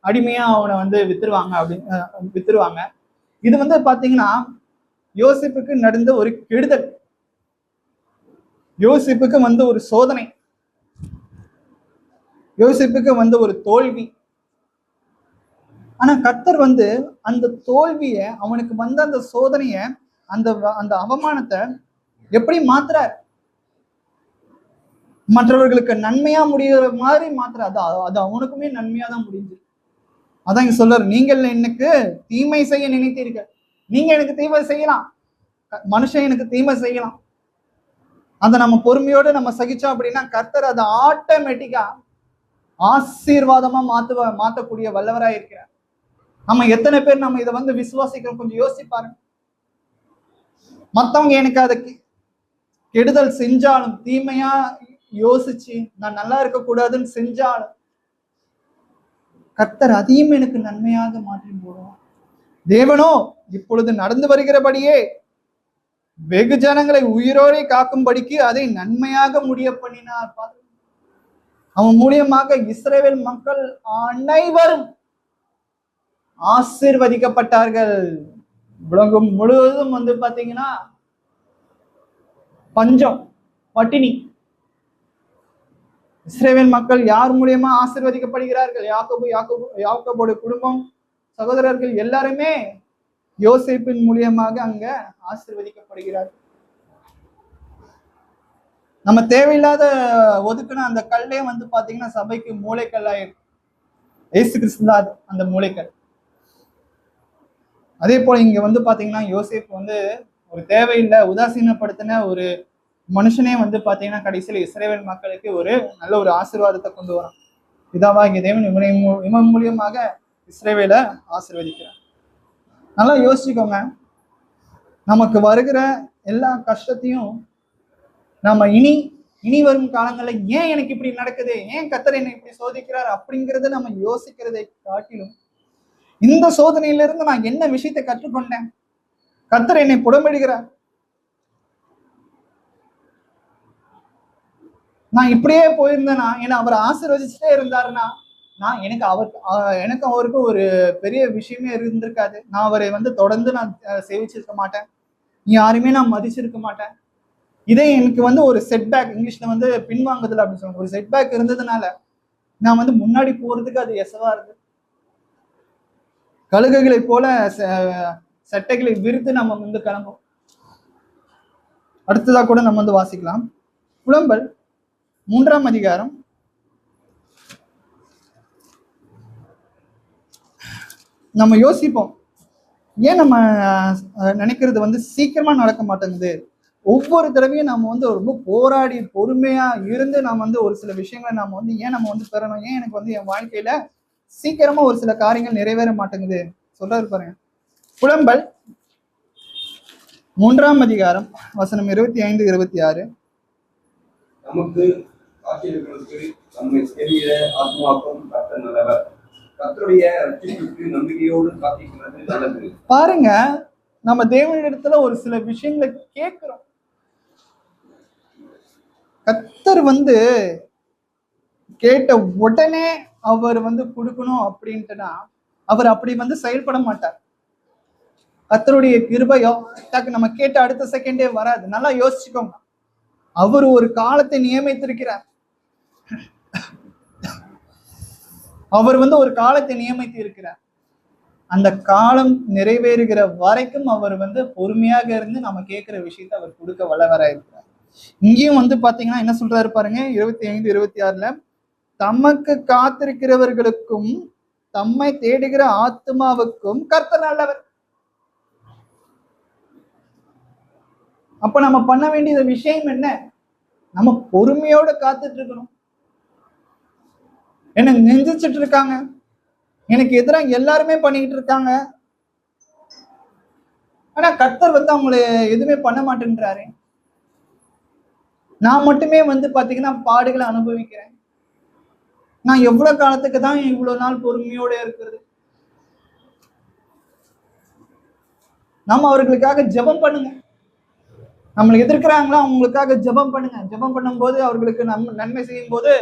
அடிமையா அவனை வந்து வித்துருவாங்க. இது வந்து பாத்தீங்கன்னா யோசிப்புக்கு நடந்த ஒரு கெடுதல், யோசிப்புக்கு வந்து ஒரு சோதனை, யோசிப்புக்கு வந்து ஒரு தோல்வி. ஆனா கர்த்தர் வந்து அந்த தோல்விய, அவனுக்கு வந்த அந்த சோதனைய, அந்த அந்த அவமானத்தை எப்படி மாத்துறார்? மற்றவர்களுக்கு நன்மையா முடிகிற மாதிரி மாத்துறார். அது அவனுக்குமே நன்மையா தான் முடிஞ்சு. அதான் இங்க சொல்றாரு, நீங்கள் எனக்கு தீமை செய்ய நினைத்தீர்கள். நீங்க எனக்கு தீமை செய்யலாம், மனுஷன் எனக்கு தீமை செய்யலாம். அதை நம்ம பொறுமையோடு நம்ம சகிச்சோம் அப்படின்னா கர்த்தர் அதை ஆட்டோமேட்டிக்கா ஆசீர்வாதமா மாத்தக்கூடிய வல்லவராய் இருக்கிறார். நம்ம எத்தனை பேர் நம்ம இதை வந்து விசுவாசிக்கிறோம்? கொஞ்சம் யோசிச்சு பாருங்க. மத்தவங்க எனக்கு அதை கெடுதல் செஞ்சாலும், தீமையா யோசிச்சு நான் நல்லா இருக்க கூடாதுன்னு செஞ்சாலும், கர்த்தர் அதையும் எனக்கு நன்மையாக மாற்றி போடுவார். தேவனோ இப்பொழுது நடந்து வருகிறபடியே வெகு ஜனங்களை உயிரோடே காக்கும்படிக்கு அதை நன்மையாக முடிய பண்ணினார். அவன் மூலியமாக இஸ்ரவேல் மக்கள் அனைவரும் ஆசீர்வதிக்கப்பட்டார்கள். உலகம் முழுவதும் வந்து பாத்தீங்கன்னா பஞ்சம், பட்டினி. இஸ்ரவேல் மக்கள் யார் மூலியமா ஆசீர்வதிக்கப்படுகிறார்கள்? யாக்கோபோட குடும்பம், சகோதரர்கள் எல்லாருமே யோசேப்பின் மூலியமாக அங்க ஆசீர்வதிக்கப்படுகிறார்கள். நம்ம தேவையில்லாத ஒதுக்குன அந்த கல்லே வந்து பாத்தீங்கன்னா சபைக்கு மூளைக்கல்லாயிருக்கு. இயேசு கிறிஸ்து தான் அந்த மூளைக்கல். அதே போல இங்க வந்து பாத்தீங்கன்னா யோசேப்பு வந்து ஒரு தேவையில்லை உதாசீனப்படுத்தின ஒரு மனுஷனே வந்து பாத்தீங்கன்னா கடைசியில் இஸ்ரவேல் மக்களுக்கு ஒரு நல்ல ஒரு ஆசீர்வாதத்தை கொண்டு வரான். பிதாவாகிய தேவன் இவன் மூலியமாக இஸ்ரவேலை ஆசீர்வதிக்கிறார். நல்லா யோசிச்சுக்கோங்க, நமக்கு வருகிற எல்லா கஷ்டத்தையும் நம்ம இனி வரும் காலங்கள்ல ஏன் எனக்கு இப்படி நடக்குது, ஏன் கர்த்தர் என்னை இப்படி சோதிக்கிறார் அப்படிங்கறத நம்ம யோசிக்கிறதை காட்டிலும், இந்த சோதனையிலிருந்து நான் என்ன விஷயத்தை கற்றுக்கொண்டேன், கர்த்தர் என்னை புடமிடுகிறார், நான் இப்படியே போயிருந்தேன்னா, ஏன்னா அவர் ஆசீர்வதிச்சுட்டே இருந்தாருன்னா எனக்கு அவருக்கு ஒரு பெரிய விஷயமே இருந்திருக்காது. நான் அவரை வந்து தொடர்ந்து நான் சேவிச்சிருக்க மாட்டேன், யாருமே நான் மதிச்சிருக்க மாட்டேன். இதே எனக்கு வந்து ஒரு செட்பேக், இங்கிலீஷ்ல வந்து பின்வாங்குதல் அப்படின்னு சொல்லுவாங்க, ஒரு செட்பேக் இருந்ததுனால நான் வந்து முன்னாடி போறதுக்கு அது எசவா இருக்கு. கழுகுகளை போல சட்டைகளை விரித்து நம்ம வந்து கிளம்பும். அடுத்ததா கூட நம்ம வந்து வாசிக்கலாம். புலம்பல் 3ஆம் அதிகாரம் 'நம்ம யோசிப்போம், ஏன் நம்ம நினைக்கிறது வந்து சீக்கிரமா நடக்க மாட்டேங்குது. ஒவ்வொரு தடவையும் நம்ம வந்து ரொம்ப போராடி பொறுமையா இருந்து நம்ம வந்து ஒரு சில விஷயங்களை நம்ம வந்து ஏன் நம்ம வந்து பெறணும், ஏன் எனக்கு வந்து என் வாழ்க்கையில சீக்கிரமா ஒரு சில காரியங்கள் நிறைவேற மாட்டேங்குது சொல்றாரு பாருங்க. புலம்பல் 3ஆம் அதிகாரம் வசனம் 25, 26. நமக்கு ஆட்சியர்களுக்கு நம்மை தெரிய ஆத்மாக்கும் கர்த்தர் நல்லவர், கர்த்தருடைய ரட்சிப்புக்கு நம்பிக்கையோடு காத்திருக்கிறது நல்லது. பாருங்க, நம்ம தேவனிடத்துல ஒரு சில விஷயங்களை கேட்கிறோம், கர்த்தர் வந்து கேட்ட உடனே அவர் வந்து கொடுக்கணும் அப்படின்ட்டுனா அவர் அப்படி வந்து செயல்பட மாட்டார். கர்த்தருடைய கிருபையோ நம்ம கேட்ட அடுத்த செகண்டே வராது. நல்லா யோசிச்சுக்கோங்க, அவர் ஒரு காலத்தை நியமித்திருக்கிறார். அவர் வந்து ஒரு காலத்தை நியமித்து இருக்கிறார். அந்த காலம் நிறைவேறுகிற வரைக்கும் அவர் வந்து பொறுமையாக இருந்து நம்ம கேட்கிற விஷயத்தை அவர் கொடுக்க வல்லவராக இருக்கிறார். இங்கேயும் வந்து பாத்தீங்கன்னா என்ன சொல்றாரு பாருங்க, 25, 26ல, தமக்கு காத்திருக்கிறவர்களுக்கும் தம்மை தேடுகிற ஆத்மாவுக்கும் கர்த்தர் நல்லவர். அப்ப நம்ம பண்ண வேண்டிய விஷயம் என்ன? நம்ம பொறுமையோட காத்துட்டு இருக்கணும். என்ன நெஞ்சிச்சுட்டு இருக்காங்க, எனக்கு எதிராக எல்லாருமே பண்ணிக்கிட்டு இருக்காங்க, ஆனா கர்த்தர் வந்து அவங்களை எதுவுமே பண்ண மாட்டேன்றாரு. நான் மட்டுமே வந்து பாத்தீங்கன்னா பாடுகளை அனுபவிக்கிறேன். நான் எவ்வளவு காலத்துக்கு தான் இவ்வளவு நாள் பொறுமையோட இருக்கிறது? நம்ம அவர்களுக்காக ஜெபம் பண்ணுங்க. நம்மளை எதிர்க்கிறாங்களா அவங்களுக்காக ஜெபம் பண்ணுங்க. ஜெபம் பண்ணும்போது அவர்களுக்கு நன்மை செய்யும் போது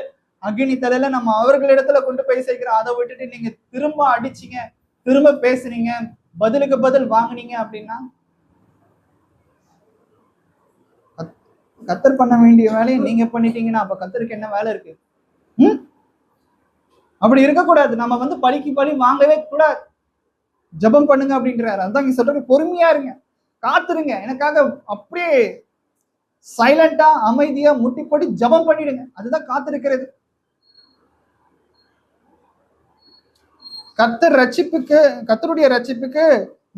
அக்னி தலையில நம்ம அவர்களிடத்துல கொண்டு போய் சேர்க்கிறோம். அதை விட்டுட்டு நீங்க திரும்ப அடிச்சீங்க, திரும்ப பேசுனீங்க, பதிலுக்கு பதில் வாங்குனீங்க அப்படின்னா கத்தர் பண்ண வேண்டிய வேலையை நீங்க பண்ணிட்டீங்கன்னா அப்ப கத்தருக்கு என்ன வேலை இருக்கு? அப்படி இருக்கக்கூடாது. நம்ம வந்து பழிக்கு பழி வாங்கவே கூடாது. ஜெபம் பண்ணுங்க அப்படின்றாரு. அதான் இங்க சொல்றது, பொறுமையா இருங்க, காத்துருங்க, எனக்காக அப்படியே சைலண்டா அமைதியா முட்டி போட்டு ஜெபம் பண்ணிடுங்க. அதுதான் காத்திருக்கிறது. கர்த்தருடைய ரட்சிப்புக்கு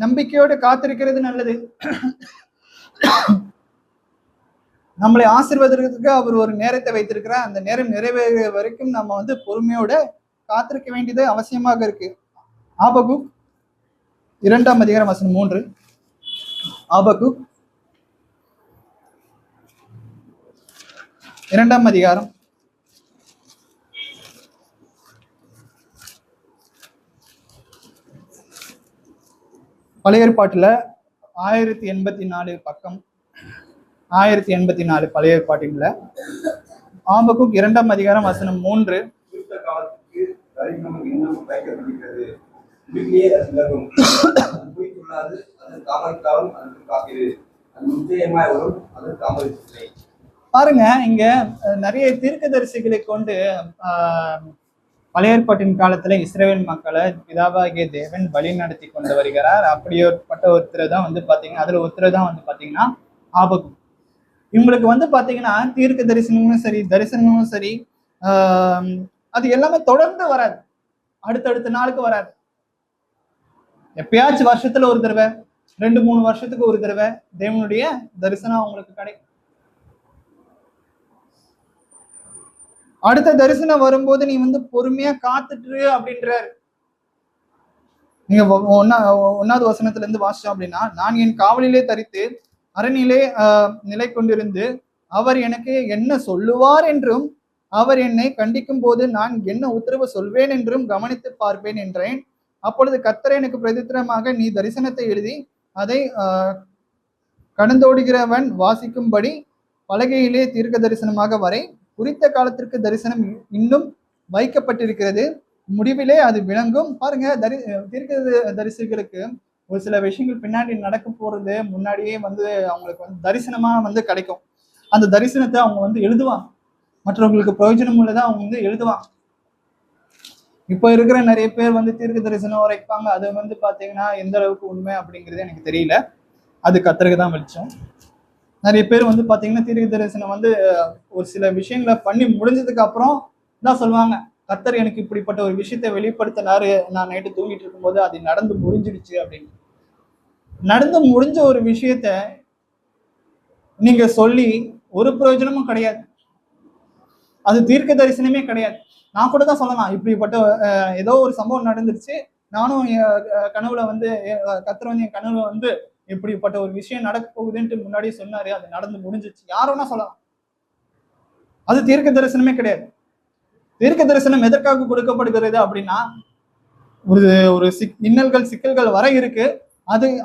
நம்பிக்கையோடு காத்திருக்கிறது நல்லது. நம்மளை ஆசீர்வதிக்கிறதுக்கு அவர் ஒரு நேரத்தை வைத்திருக்கிறார். அந்த நேரம் நிறைவேற வரைக்கும் நம்ம வந்து பொறுமையோட காத்திருக்க வேண்டியது அவசியமாக இருக்கு. ஆபகுக் 2ஆம் அதிகாரம் வசனம் 3. ஆபகுக் 2ஆம் அதிகாரம் 1084 பக்கம், 1084 பழைய ஏற்பாட்டில் ஆபகுக் 2ஆம் அதிகாரம் வசனம் 3. குறித்த காலத்துக்கு தரிசனம் இன்னும் வைக்கப்பட்டிருக்கிறது. வீட்டிலேயே அது விலகும். அது பொய் சொல்லாது, அது தாமதித்தாலும் அதற்கு காப்பீடு. அது நிச்சயமாய் வரும், அது தாமதிப்பதில்லை. பாருங்க, இங்க நிறைய தீர்க்கதரிசிகளை கொண்டு பழைய ஏற்பாட்டின் காலத்துல இஸ்ரவேல் மக்களை பிதாவாகிய தேவன் வழி நடத்தி கொண்டு வருகிறார். அப்படியேப்பட்ட ஒருத்தர் தான் வந்து பாத்தீங்கன்னா, அதுல ஒருத்தர் தான் வந்து பாத்தீங்கன்னா ஆபகுக். இவங்களுக்கு வந்து பாத்தீங்கன்னா தீர்க்க தரிசனமும் சரி, தரிசனமும் சரி, அது எல்லாமே தொடர்ந்து வராது, அடுத்தடுத்த நாளுக்கு வராது. எப்பயாச்சும் வருஷத்துல ஒரு தடவை, 2-3 வருஷத்துக்கு ஒரு தடவை தேவனுடைய தரிசனம் அவங்களுக்கு கிடைக்கும். அடுத்த தரிசனம் வரும்போது நீ வந்து பொறுமையா காத்துட்டு அப்படின்றாரு. நீங்க 1வது வசனத்துல இருந்து வாசிச்சோம் அப்படின்னா, நான் என் காவலிலே தரித்து அரணிலே நிலை கொண்டிருந்து அவர் எனக்கு என்ன சொல்லுவார் என்றும் அவர் என்னை கண்டிக்கும் போது நான் என்ன உத்தரவு சொல்வேன் என்றும் கவனித்து பார்ப்பேன் என்றேன். அப்பொழுது கர்த்தர் எனக்கு பிரதித்திரமாக, நீ தரிசனத்தை எழுதி அதை கடந்தோடுகிறவன் வாசிக்கும்படி பலகையிலே தீர்க்க தரிசனமாக வரை. குறித்த காலத்திற்கு தரிசனம் இன்னும் வைக்கப்பட்டிருக்கிறது, முடிவிலே அது விளங்கும். பாருங்க, தீர்க்க தரிசிகளுக்கு ஒரு சில விஷயங்கள் பின்னாடி நடக்க போறது முன்னாடியே வந்து அவங்களுக்கு வந்து தரிசனமா வந்து கிடைக்கும். அந்த தரிசனத்தை அவங்க வந்து எழுதுவாங்க, மற்றவங்களுக்கு பிரயோஜனம் உள்ளதா அவங்க வந்து எழுதுவாங்க. இப்ப இருக்கிற நிறைய பேர் வந்து தீர்க்க தரிசனம் உரைப்பாங்க. அது வந்து பாத்தீங்கன்னா எந்த அளவுக்கு உண்மை அப்படிங்கிறது எனக்கு தெரியல, அது கர்த்தருக்கு தான் வெளிச்சம். நிறைய பேர் வந்து பாத்தீங்கன்னா தீர்க்க தரிசனம் வந்து ஒரு சில விஷயங்களை பண்ணி முடிஞ்சதுக்கு அப்புறம் தான் சொல்லுவாங்க, கர்த்தர் எனக்கு இப்படிப்பட்ட ஒரு விஷயத்தை வெளிப்படுத்தினாரு, நான் நைட்டு தூங்கிட்டு இருக்கும்போது அது நடந்து முடிஞ்சிடுச்சு அப்படின்னு. நடந்து முடிஞ்ச ஒரு விஷயத்த நீங்க சொல்லி ஒரு பிரயோஜனமும் கிடையாது, அது தீர்க்க தரிசனமே கிடையாது. நான் கூட தான் சொல்லலாம், இப்படிப்பட்ட ஏதோ ஒரு சம்பவம் நடந்துருச்சு, நானும் கனவுல வந்து கர்த்தர் வந்து என் கனவுல வந்து இப்படிப்பட்ட ஒரு விஷயம் நடக்க போகுதுன்ட்டு முன்னாடியே சொன்னாரு, அது நடந்து முடிஞ்சிச்சு, யாரோன்னா சொல்லலாம். அது தீர்க்க தரிசனமே கிடையாது. தீர்க்க தரிசனம் எதற்காக கொடுக்கப்படுகிறது அப்படின்னா, ஒரு இன்னல்கள் சிக்கல்கள் வர இருக்கு,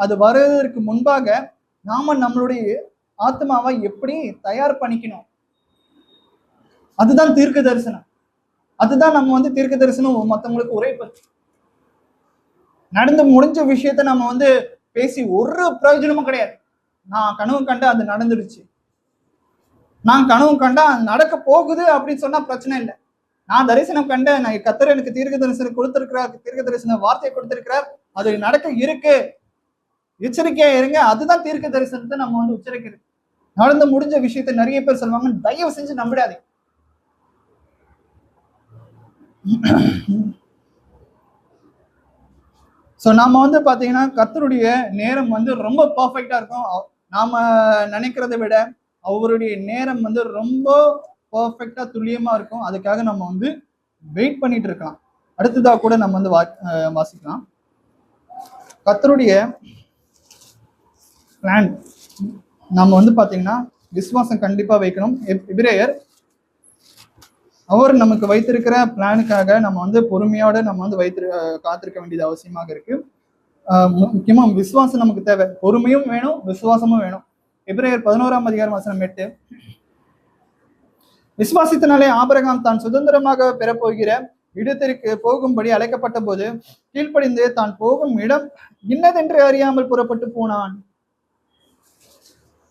அது வருவதற்கு முன்பாக நாம நம்மளுடைய ஆத்மாவை எப்படி தயார் பண்ணிக்கணும், அதுதான் தீர்க்க தரிசனம். அதுதான் நம்ம வந்து தீர்க்க தரிசனம் மற்றவங்களுக்கு உரைப்பது. நடந்து முடிஞ்ச விஷயத்த நம்ம வந்து பேசி ஒரு பிரயோஜனமும் கிடையாது. நான் கனவு கண்டா அது நடந்துடுச்சு, நான் கனவு கண்டா நடக்க போகுது அப்படின்னு சொன்னா பிரச்சனை இல்லை. நான் தரிசனம் கண்டேன், நான் கர்த்தர் எனக்கு தீர்க்க தரிசனம் கொடுத்திருக்கிறார், தீர்க்க தரிசன வார்த்தையை கொடுத்திருக்கிறார், அது நடக்க இருக்கு, எச்சரிக்கையா இருங்க, அதுதான் தீர்க்க தரிசனத்தை நம்ம வந்து உச்சரிக்கிறது. நடந்து முடிஞ்ச விஷயத்தை நிறைய பேர் சொல்லுவாங்க, தயவு செஞ்சு நம்பிடாதே. ஸோ நாம வந்து பாத்தீங்கன்னா கர்த்தருடைய நேரம் வந்து ரொம்ப பர்ஃபெக்டா இருக்கும். நாம நினைக்கிறத விட அவருடைய நேரம் வந்து ரொம்ப பர்ஃபெக்டா துல்லியமா இருக்கும். அதுக்காக நம்ம வந்து வெயிட் பண்ணிட்டு இருக்கலாம். அடுத்ததா கூட நம்ம வந்து வாசிக்கலாம். கர்த்தருடைய பிளான் நம்ம வந்து பாத்தீங்கன்னா விசுவாசம் கண்டிப்பா வைக்கணும். எபிரேயர் அவர் நமக்கு வைத்திருக்கிற பிளானுக்காக நம்ம வந்து பொறுமையோட நம்ம வந்து காத்திருக்க வேண்டியது அவசியமாக இருக்கு. முக்கியமா விசுவாசம் நமக்கு தேவை. பொறுமையும் வேணும், விசுவாசமும் வேணும். எபிரேயர் 11 வசனம் 8, விசுவாசத்தினாலே ஆபிரகாம் தான் சுதந்திரமாக பெறப்போகிற இடத்திற்கு போகும்படி அழைக்கப்பட்ட போது கீழ்ப்படிந்து தான் போகும் இடம் இன்னதென்று அறியாமல் புறப்பட்டு போனான்.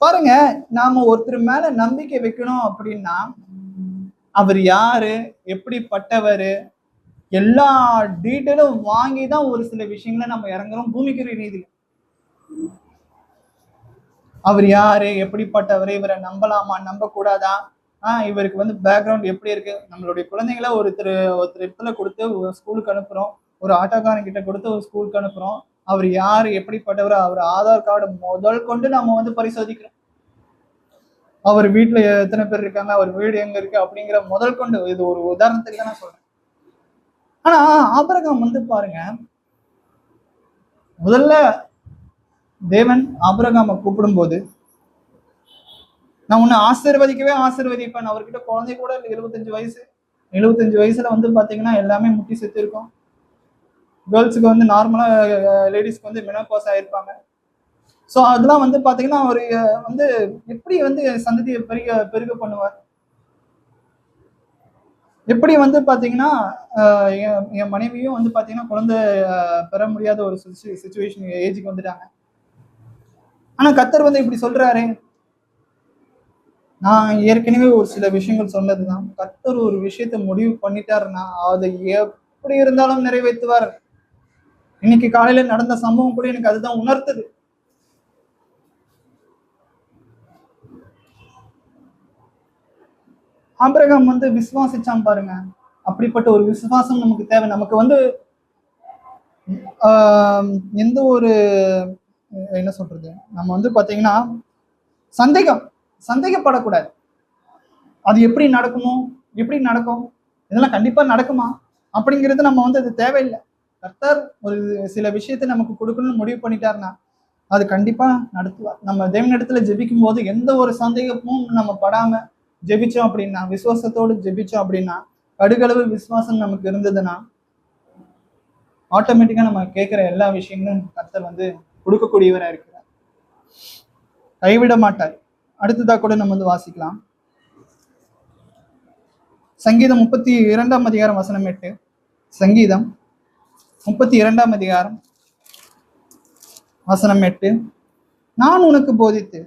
பாருங்க, நாம ஒருத்தர் மேல நம்பிக்கை வைக்கணும் அப்படின்னா அவர் யாரு, எப்படிப்பட்டவர், எல்லா டீட்டெயிலும் வாங்கி தான் ஒரு சில விஷயங்களை நம்ம இறங்குறோம் பூமிக்குரிய நீதியில. அவர் யாரு, எப்படிப்பட்டவர், இவரை நம்பலாமா நம்ப கூடாதா, இவருக்கு வந்து பேக்ரவுண்ட் எப்படி இருக்கு. நம்மளுடைய குழந்தைங்களை ஒருத்தர் இடத்துல கொடுத்து ஸ்கூலுக்கு அனுப்புறோம், ஒரு ஆட்டோக்காரன் கிட்ட கொடுத்து ஒரு ஸ்கூலுக்கு அனுப்புறோம். அவர் யாரு, எப்படிப்பட்டவர், அவர் ஆதார் கார்டு முதல் கொண்டு நம்ம வந்து பரிசோதிக்கிறோம். அவர் வீட்டுல எத்தனை பேர் இருக்காங்க, அவர் வீடு எங்க இருக்கு அப்படிங்கிற முதல் கொண்டு. இது ஒரு உதாரணத்துக்கு தான் நான் சொல்றேன். ஆனா ஆபிரகாம் வந்து பாருங்க, முதல்ல தேவன் ஆபிரகாமை கூப்பிடும் போது, நான் உன்னை ஆசீர்வதிப்பேன். அவர்கிட்ட குழந்தை கூட 75 வயசுல வந்து பாத்தீங்கன்னா எல்லாமே முட்டி செத்து இருக்கும். கேர்ள்ஸுக்கு வந்து நார்மலா, லேடிஸ்க்கு வந்து மெனோபாஸ் ஆயிருப்பாங்க. ஸோ அதெல்லாம் வந்து பாத்தீங்கன்னா அவர் வந்து எப்படி வந்து சந்ததியை பெருக பண்ணுவார், எப்படி வந்து பாத்தீங்கன்னா என் மனைவியும் வந்து பாத்தீங்கன்னா குழந்தை பெற முடியாத ஒரு சுச்சுவேஷன் ஏஜுக்கு வந்துட்டாங்க. ஆனா கர்த்தர் வந்து இப்படி சொல்றாரு. நான் ஏற்கனவே ஒரு சில விஷயங்கள் சொன்னதுதான், கர்த்தர் ஒரு விஷயத்த முடிவு பண்ணிட்டாருன்னா அதை எப்படி இருந்தாலும் நிறைவேற்றுவார். இன்னைக்கு காலையில நடந்த சம்பவம் கூட எனக்கு அதுதான் உணர்த்துது. ஆபிரகாம் வந்து விசுவாசிச்சான் பாருங்க. அப்படிப்பட்ட ஒரு விசுவாசம் நமக்கு தேவை. நமக்கு வந்து எந்த ஒரு என்ன சொல்றது, நம்ம வந்து பாத்தீங்கன்னா சந்தேகப்படக்கூடாது. அது எப்படி நடக்கும், இதெல்லாம் கண்டிப்பா நடக்குமா அப்படிங்கிறது நம்ம வந்து அது தேவையில்லை. கர்த்தர் ஒரு சில விஷயத்தை நமக்கு கொடுக்கணும்னு முடிவு பண்ணிட்டாருன்னா அது கண்டிப்பா நடத்துவார். நம்ம தேவனிடத்துல ஜெபிக்கும் போது எந்த ஒரு சந்தேகமும் நம்ம படாம ஜெபிச்சோம் அப்படின்னா, விசுவாசத்தோடு ஜெபிச்சோம் அப்படின்னா, கடுகளவு விசுவாசம் நமக்கு இருந்ததுன்னா ஆட்டோமேட்டிக்கா நம்ம கேட்கிற எல்லா விஷயங்களும் கர்த்தர் வந்து கொடுக்கக்கூடியவராக இருக்கிறார், கைவிட மாட்டார். அடுத்ததா கூட நம்ம வந்து வாசிக்கலாம். சங்கீதம் 32 சங்கீதம் 32 நான் உனக்கு போதித்து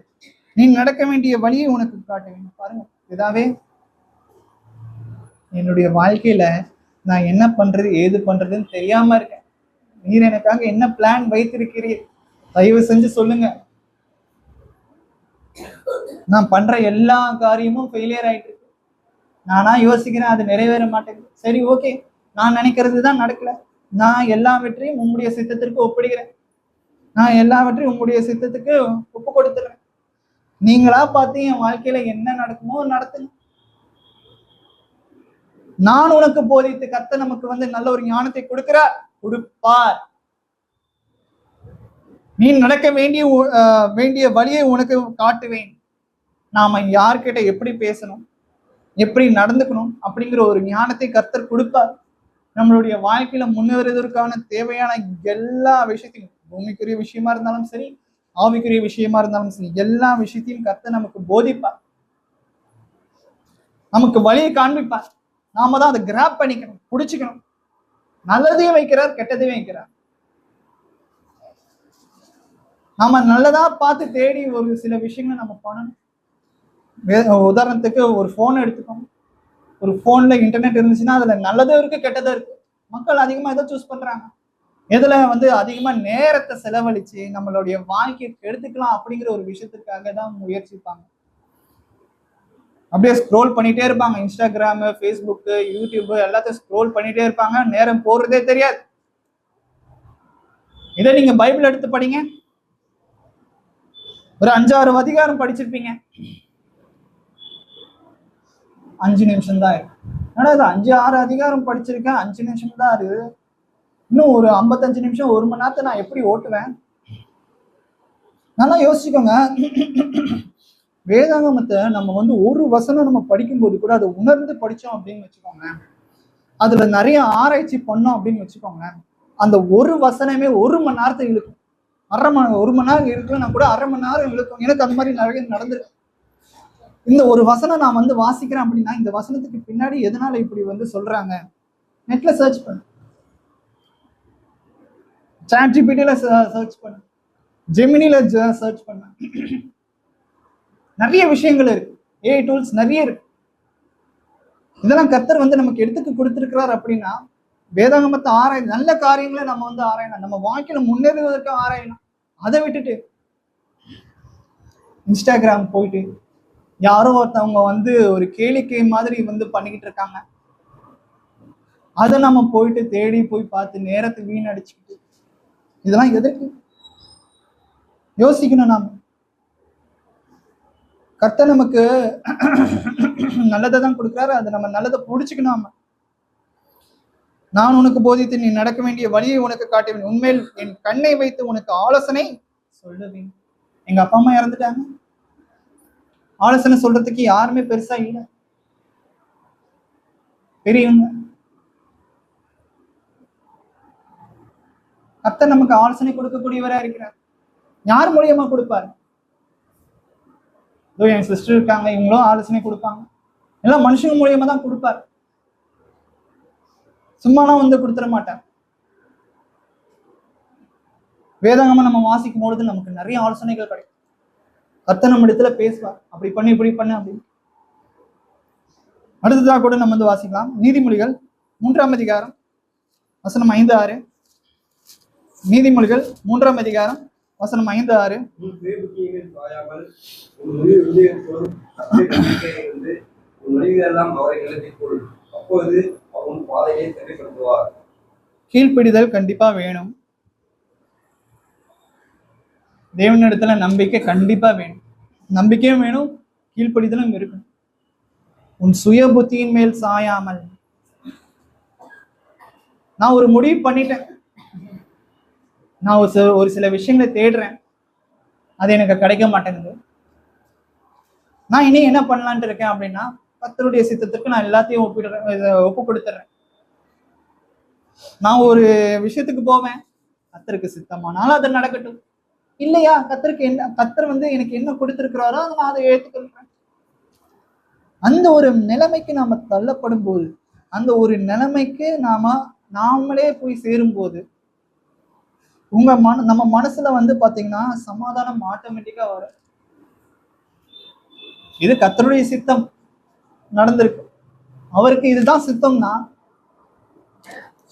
நீ நடக்க வேண்டிய வழியை உனக்கு காட்டுவேன். பாருங்க, இதாவே என்னுடைய வாழ்க்கையில நான் என்ன பண்றது ஏது பண்றதுன்னு தெரியாம இருக்கேன். நீர் எனக்காக என்ன பிளான் வைத்திருக்கிறீர், தயவு செஞ்சு சொல்லுங்க. நான் பண்ற எல்லா காரியமும் ஃபெயிலியர் ஆயிட்டு இருக்கு. நானா யோசிக்கிறேன், அது நிறைவேற மாட்டேங்குது. சரி, ஓகே, நான் நினைக்கிறது தான் நடக்கல. நான் எல்லாவற்றையும் உம்முடைய சித்தத்திற்கு ஒப்பிடுகிறேன். நான் எல்லாவற்றையும் உம்முடைய சித்தத்துக்கு ஒப்பு கொடுத்துறேன். நீங்களா பார்த்து என் வாழ்க்கையில என்ன நடக்குமோ நடத்துங்க. நான் உனக்கு போதித்து, கர்த்தர் நமக்கு வந்து நல்ல ஒரு ஞானத்தை கொடுப்பார். நீ நடக்க வேண்டிய வழியை உனக்கு காட்டுவேன். நாம யார்கிட்ட எப்படி பேசணும், எப்படி நடந்துக்கணும் அப்படிங்கிற ஒரு ஞானத்தை கர்த்தர் கொடுப்பார். நம்மளுடைய வாழ்க்கையில முன்னேறுவதற்கான தேவையான எல்லா விஷயத்தையும், பூமிக்குரிய விஷயமா இருந்தாலும் சரி, ஆவிக்குரிய விஷயமா இருந்தாலும் சரி, எல்லா விஷயத்தையும் கர்த்தர் நமக்கு போதிப்பார், நமக்கு வழியை காண்பிப்பார். நாம தான் அதை கிராப் பண்ணிக்கணும், பிடிச்சுக்கணும். நல்லதையும் வைக்கிறார், கெட்டதையும் வைக்கிறார். நாம நல்லதா பார்த்து தேடி ஒரு சில விஷயங்களை நம்ம பண்ணணும். உதாரணத்துக்கு ஒரு போன் எடுத்துக்கோங்க. ஒரு போன்ல இன்டர்நெட் இருந்துச்சுன்னா அதுல நல்லதும் இருக்கு, கெட்டதும் இருக்கு. மக்கள் அதிகமா எதை சூஸ் பண்றாங்க, எதுல வந்து அதிகமா நேரத்தை செலவழிச்சு நம்மளுடைய வாழ்க்கையை எடுத்துக்கலாம் அப்படிங்கிற ஒரு விஷயத்துக்காக தான் முயற்சிப்பாங்க. அப்படியே ஸ்க்ரோல் பண்ணிட்டே இருப்பாங்க. இன்ஸ்டாகிராம், ஃபேஸ்புக், யூடியூப் எல்லாத்தையும் ஸ்க்ரோல் பண்ணிட்டே இருப்பாங்க. நேரம் போறதே தெரியாது. இதை நீங்க பைபிள் எடுத்து படிங்க. ஒரு 5-6 அதிகாரம் படிச்சிருப்பீங்க, 5 நிமிஷம் தான் இருக்கு. ஆனா அது 5-6 அதிகாரம் படிச்சிருக்கேன், 5 நிமிஷம் தான் இருக்கு. இன்னும் ஒரு 55 நிமிஷம் 1 மணி நேரத்தை நான் எப்படி ஓட்டுவேன்? நல்லா யோசிச்சுக்கோங்க. வேதாகமத்தை நம்ம வந்து ஒரு வசனம் நம்ம படிக்கும்போது கூட அதை உணர்ந்து படிச்சோம் அப்படின்னு வச்சுக்கோங்க, அதுல நிறைய ஆராய்ச்சி பண்ணோம் அப்படின்னு வச்சுக்கோங்க, அந்த ஒரு வசனமே 1 மணி நேரத்தை இழுக்கும். ஒரு மணி நேரம் இருக்குன்னா கூட 1/2 மணி நேரம் இழுக்கும். எனக்கு அந்த மாதிரி நிறைய நடந்திருக்கு. இந்த ஒரு வசனம் நான் வந்து வாசிக்கிறேன் அப்படின்னா இந்த வசனத்துக்கு பின்னாடி எதனால இப்படி வந்து சொல்றாங்க, நெட்ல சர்ச் பண்ணு, சாட் ஜிபிடில சர்ச் பண்ணு, ஜெமினில சர்ச் பண்ணு. நிறைய விஷயங்கள் இருக்கு, ஏஐ டூல்ஸ் நிறைய இருக்கு. இதெல்லாம் கர்த்தர் வந்து நமக்கு எடுத்துக்கு கொடுத்திருக்கிறார் அப்படின்னா வேதாகமத்தை நல்ல காரியங்களை நம்ம வந்து ஆராயணும், நம்ம வாழ்க்கையில முன்னேறுவதற்கு ஆராயணும். அதை விட்டுட்டு இன்ஸ்டாகிராம் போயிட்டு யாரோ ஒருத்தவங்க வந்து ஒரு கேளிக்கை மாதிரி வந்து பண்ணிக்கிட்டு இருக்காங்க, அதை நம்ம போயிட்டு தேடி போய் பார்த்து நேரத்தை வீணடிச்சுக்கிட்டு இதெல்லாம் எதற்கு? யோசிக்கணும். நாம கர்த்தர் நமக்கு நல்லதை தான் கொடுக்குறாரு, அதை நம்ம நல்லதை பிடிச்சிக்கணும். நான் உனக்கு போதித்து நீ நடக்க வேண்டிய வழியை உனக்கு காட்டுவேன், உண்மையில் என் கண்ணை வைத்து உனக்கு ஆலோசனை சொல்லுவேன். எங்க அப்பா அம்மா இறந்துட்டாங்க, ஆலோசனை சொல்றதுக்கு யாருமே பெருசா இல்லை, பெரியவங்க. கர்த்தர் நமக்கு ஆலோசனை கொடுக்கக்கூடியவரா இருக்கிறார். யார் மூலியமா கொடுப்பாரு? என் சிஸ்டர் இருக்காங்க, இவங்களும் ஆலோசனை கொடுப்பாங்க. எல்லாம் மனுஷங்க மூலியமா தான் கொடுப்பாரு, சும்மாலாம் வந்து கொடுத்துட மாட்டார். வேதாகமம் நம்ம வாசிக்கும் பொழுது நமக்கு நிறைய ஆலோசனைகள் கிடைக்கும். கர்த்தர் நம்ம இடத்துல பேசுவார், அப்படி பண்ணு இப்படி பண்ணு அப்படின்னு. அடுத்ததாக கூட நம்ம வந்து வாசிக்கலாம். நீதிமொழிகள் 3ஆம் அதிகாரம் வசனம் 5-6. நீதிமொழிகள் 3ஆம் அதிகாரம் வசனம் 5-6. கீழ்ப்பிடிதல் கண்டிப்பா வேணும். தேவனிடத்துல நம்பிக்கை கண்டிப்பா வேணும். நம்பிக்கையும் வேணும், கீழ்ப்படிதலும் இருக்கும். உன் சுய புத்தியின் மேல் சாயாமல். நான் ஒரு முடிவு பண்ணிட்டேன், நான் ஒரு சில விஷயங்களை தேடுறேன், அது எனக்கு கிடைக்க மாட்டேங்குது. நான் இனி என்ன பண்ணலான்ட்டு இருக்கேன் அப்படின்னா கர்த்தருடைய சித்தத்துக்கு நான் எல்லாத்தையும் ஒப்பு கொடுத்துட்றேன். நான் ஒரு விஷயத்துக்கு போவேன், கர்த்தருக்கு சித்தமானாலும் அது நடக்கட்டும், இல்லையா கர்த்தர் வந்து எனக்கு என்ன கொடுத்திருக்கிறாரோ நான் அதை ஏற்றுக்கிறேன். அந்த ஒரு நிலைமைக்கு நாம தள்ளப்படும் போது, அந்த ஒரு நிலைமைக்கு நாமளே போய் சேரும் போது நம்ம மனசுல வந்து பாத்தீங்கன்னா சமாதானம் ஆட்டோமேட்டிக்கா வரும். இது கர்த்தருடைய சித்தம் நடந்திருக்கு, அவருக்கு இதுதான் சித்தம்னா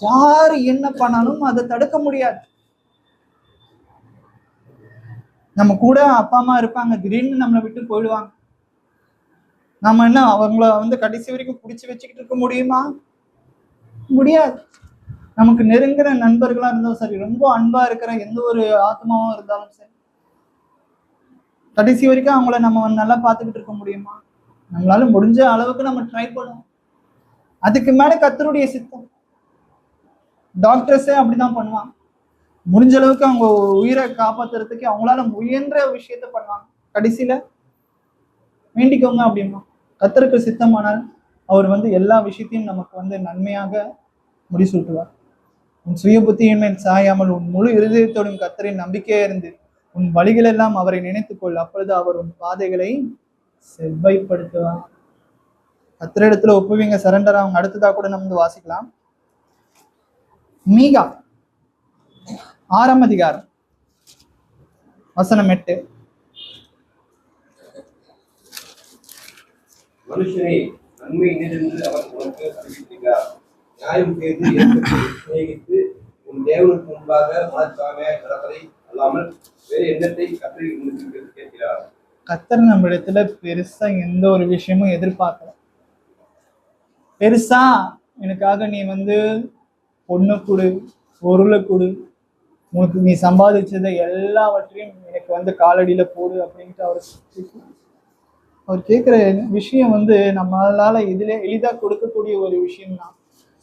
யாரு என்ன பண்ணாலும் அதை தடுக்க முடியாது. நம்ம கூட அப்பா அம்மா இருப்பாங்க, திடீர்னு நம்மளை விட்டு போயிடுவாங்க. நம்ம என்ன அவங்கள வந்து கடைசி வரைக்கும் பிடிச்சி வச்சுக்கிட்டு இருக்க முடியுமா? முடியாது. நமக்கு நெருங்கிற நண்பர்களா இருந்தாலும் சரி, ரொம்ப அன்பா இருக்கிற எந்த ஒரு ஆத்மாவும் இருந்தாலும் சரி, கடைசி வரைக்கும் அவங்கள நம்ம நல்லா பார்த்துக்கிட்டு இருக்க முடியுமா? நம்மளால முடிஞ்ச அளவுக்கு நம்ம ட்ரை பண்ணுவோம். அதுக்கு மேல கர்த்தருடைய சித்தம். டாக்டர்ஸே அப்படிதான் பண்ணுவாங்க, முடிஞ்ச அளவுக்கு அவங்க உயிரை காப்பாத்துறதுக்கு அவங்களால முயன்ற விஷயத்த பண்ணுவாங்க. கடைசியில வேண்டிக்கோங்க அப்படின்னா கர்த்தருக்கு சித்தமானால் அவர் வந்து எல்லா விஷயத்தையும் நமக்கு வந்து நன்மையாக முடிசூட்டுவார். உன் சுய புத்தியின் மேல் சாயாமல் உன் முழு இருதயத்தோடும் கர்த்தரின் நம்பிக்கையா இருந்து உன் வழிகள் எல்லாம் அவரை நினைத்துக்கொள், அப்பொழுது அவர் உன் பாதைகளை செவ்வாய்ப்படுத்துவார். கர்த்தரிடத்துல ஒப்புவீங்க, சரண்டர் அவங்க. அடுத்ததா கூட நம்ம வந்து வாசிக்கலாம். மீகா 6ஆம் அதிகாரம் வசனம் 8. மனுஷனை நன்மை நின்று அவர் உனக்கு அறிவிக்கிறார், நியாயம் செய்து சிநேகித்து உன் தேவனுக்கு முன்பாக மனச்சாமே நடப்பதை அல்லாமல் வேறு எண்ணத்தை கற்று கேட்கிறார். கர்த்தர் நம்ம இடத்துல பெருசா எந்த ஒரு விஷயமும் எதிர்பார்க்கல. பெருசா எனக்காக நீ வந்து பொண்ணு கொடு, பொருளை கொடு, உனக்கு நீ சம்பாதிச்சதை எல்லாவற்றையும் எனக்கு வந்து காலடியில போடு அப்படின்ட்டு அவர் கேட்குற விஷயம் வந்து நம்மளால இதுல எளிதா கொடுக்கக்கூடிய ஒரு விஷயம் தான்.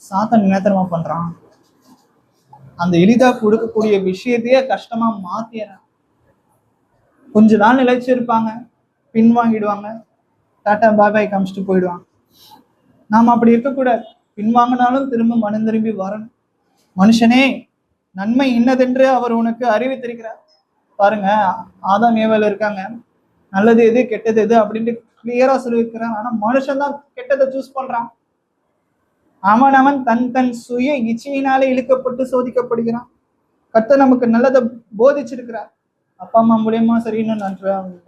சாத்தான் நினைத்தனமா பண்றான், அந்த எளிதா கொடுக்கக்கூடிய விஷயத்தையே கஷ்டமா மாத்திடுறான். கொஞ்ச நாள் நிலைச்சிருப்பாங்க, பின்வாங்கிடுவாங்க, டாட்டா பாய் காமிச்சிட்டு போயிடுவாங்க. நாம அப்படி இருக்கக்கூடாது. பின்வாங்கினாலும் திரும்ப மனம் திரும்பி வரணும். மனுஷனே நன்மை இன்னதென்று அவர் உனக்கு அறிவித்திருக்கிறார். பாருங்க, ஆதாம் ஏவாள் இருக்காங்க, நல்லது எது கெட்டது எது அப்படின்ட்டு கிளியரா சொல்லியிருக்கிறான். ஆனா மனுஷன் தான் கெட்டதை சூஸ் பண்றான். அவன் தன் தன் சுய இச்சையினாலே இழுக்கப்பட்டு சோதிக்கப்படுகிறான். கர்த்தர் நமக்கு நல்லதை போதிச்சிருக்கிறார். அப்பா அம்மா மூலியமா சரி, இன்னும்